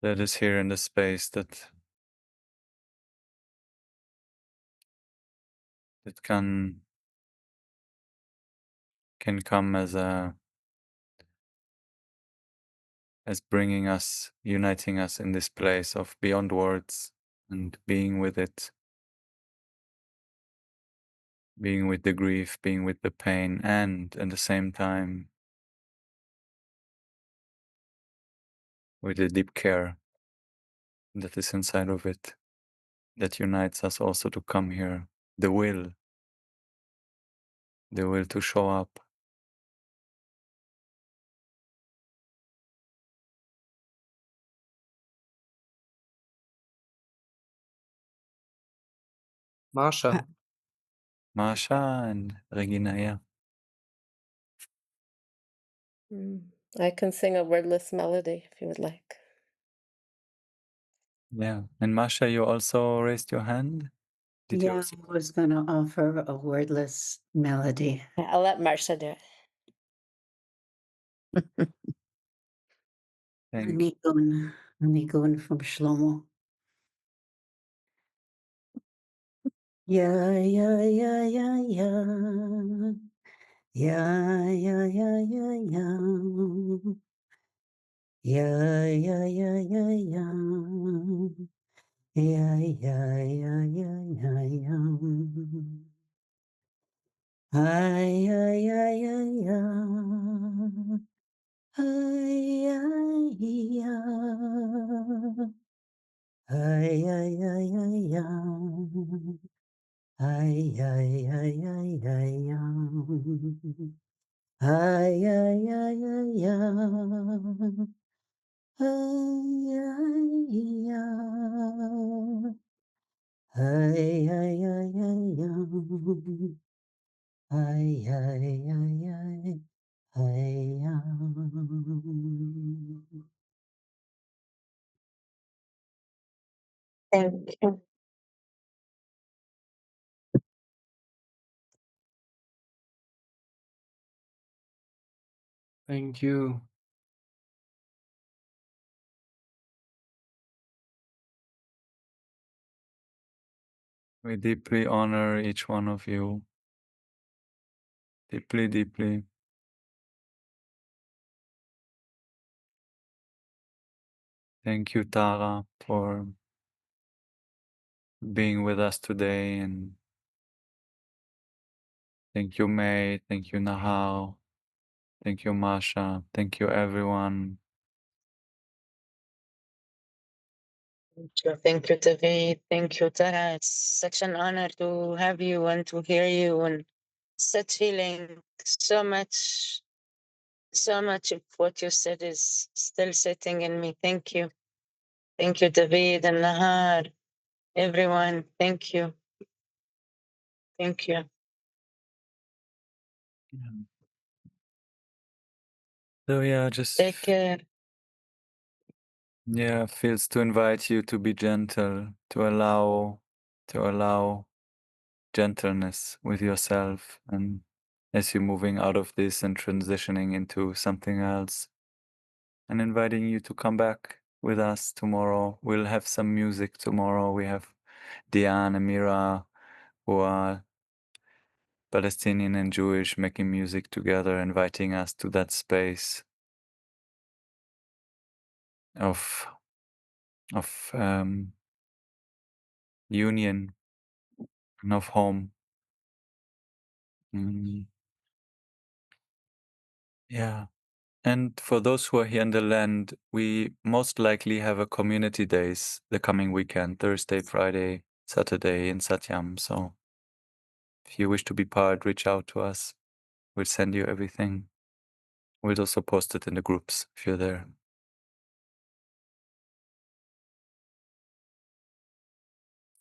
that is here in the space that can come as bringing us, uniting us in this place of beyond words and being with it, being with the grief, being with the pain, and at the same time with the deep care that is inside of it, that unites us also to come here. The will to show up. Marsha. Masha and Regina, yeah. I can sing a wordless melody if you would like. Yeah. And Masha, you also raised your hand? Did you Yeah, also? I was going to offer a wordless melody. I'll let Marcia do it. Thank you. Going from Shlomo. Yeah, yeah, yeah, yeah, yeah. Yeah, yeah, yeah, yeah, yeah. Yeah, yeah, yeah, yeah, yeah. Yeah, yeah, yeah, yeah, yeah, yeah. Ay, ay, ay, ay, ay. Ay, ay, ay. Ay, ay, ay, ay, ay. Ay, ay, ay, ay, ay, ay, ay, ay, ay, ay, ay, ay, ay, ay, Thank you. Thank you. We deeply honor each one of you. Deeply, deeply. Thank you, Tara, for being with us today. And thank you, May. Thank you, Nahal. Thank you, Masha. Thank you, everyone. Thank you, David. Thank you, Tara. It's such an honor to have you and to hear you, and such feeling. So much of what you said is still sitting in me. Thank you. Thank you, David and Nahar. Everyone, thank you. Thank you. Yeah. So yeah, just Take care. yeah, feels to invite you to be gentle, to allow gentleness with yourself, and as you're moving out of this and transitioning into something else, and inviting you to come back with us tomorrow. We'll have some music tomorrow. We have Diane and Mira, who are Palestinian and Jewish, making music together, inviting us to that space of union and of home. Mm, yeah. And for those who are here in the land, we most likely have a community days the coming weekend, Thursday, Friday, Saturday in SATYAM. So if you wish to be part, reach out to us. We'll send you everything. We'll also post it in the groups if you're there.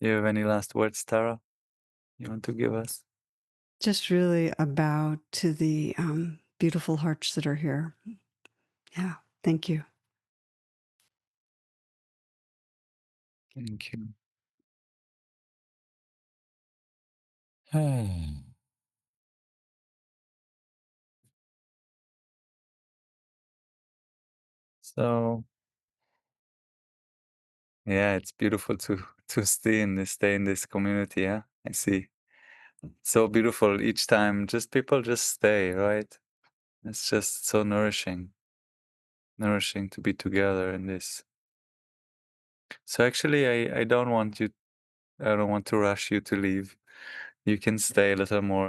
You have any last words, Tara, you want to give us? Just really a bow to the beautiful hearts that are here. Yeah, thank you. Thank you. So yeah, it's beautiful to stay in this community. Yeah, I see. So beautiful each time. Just people just stay, right? It's just so nourishing to be together in this. So actually, I don't want to rush you to leave. You can stay a little more.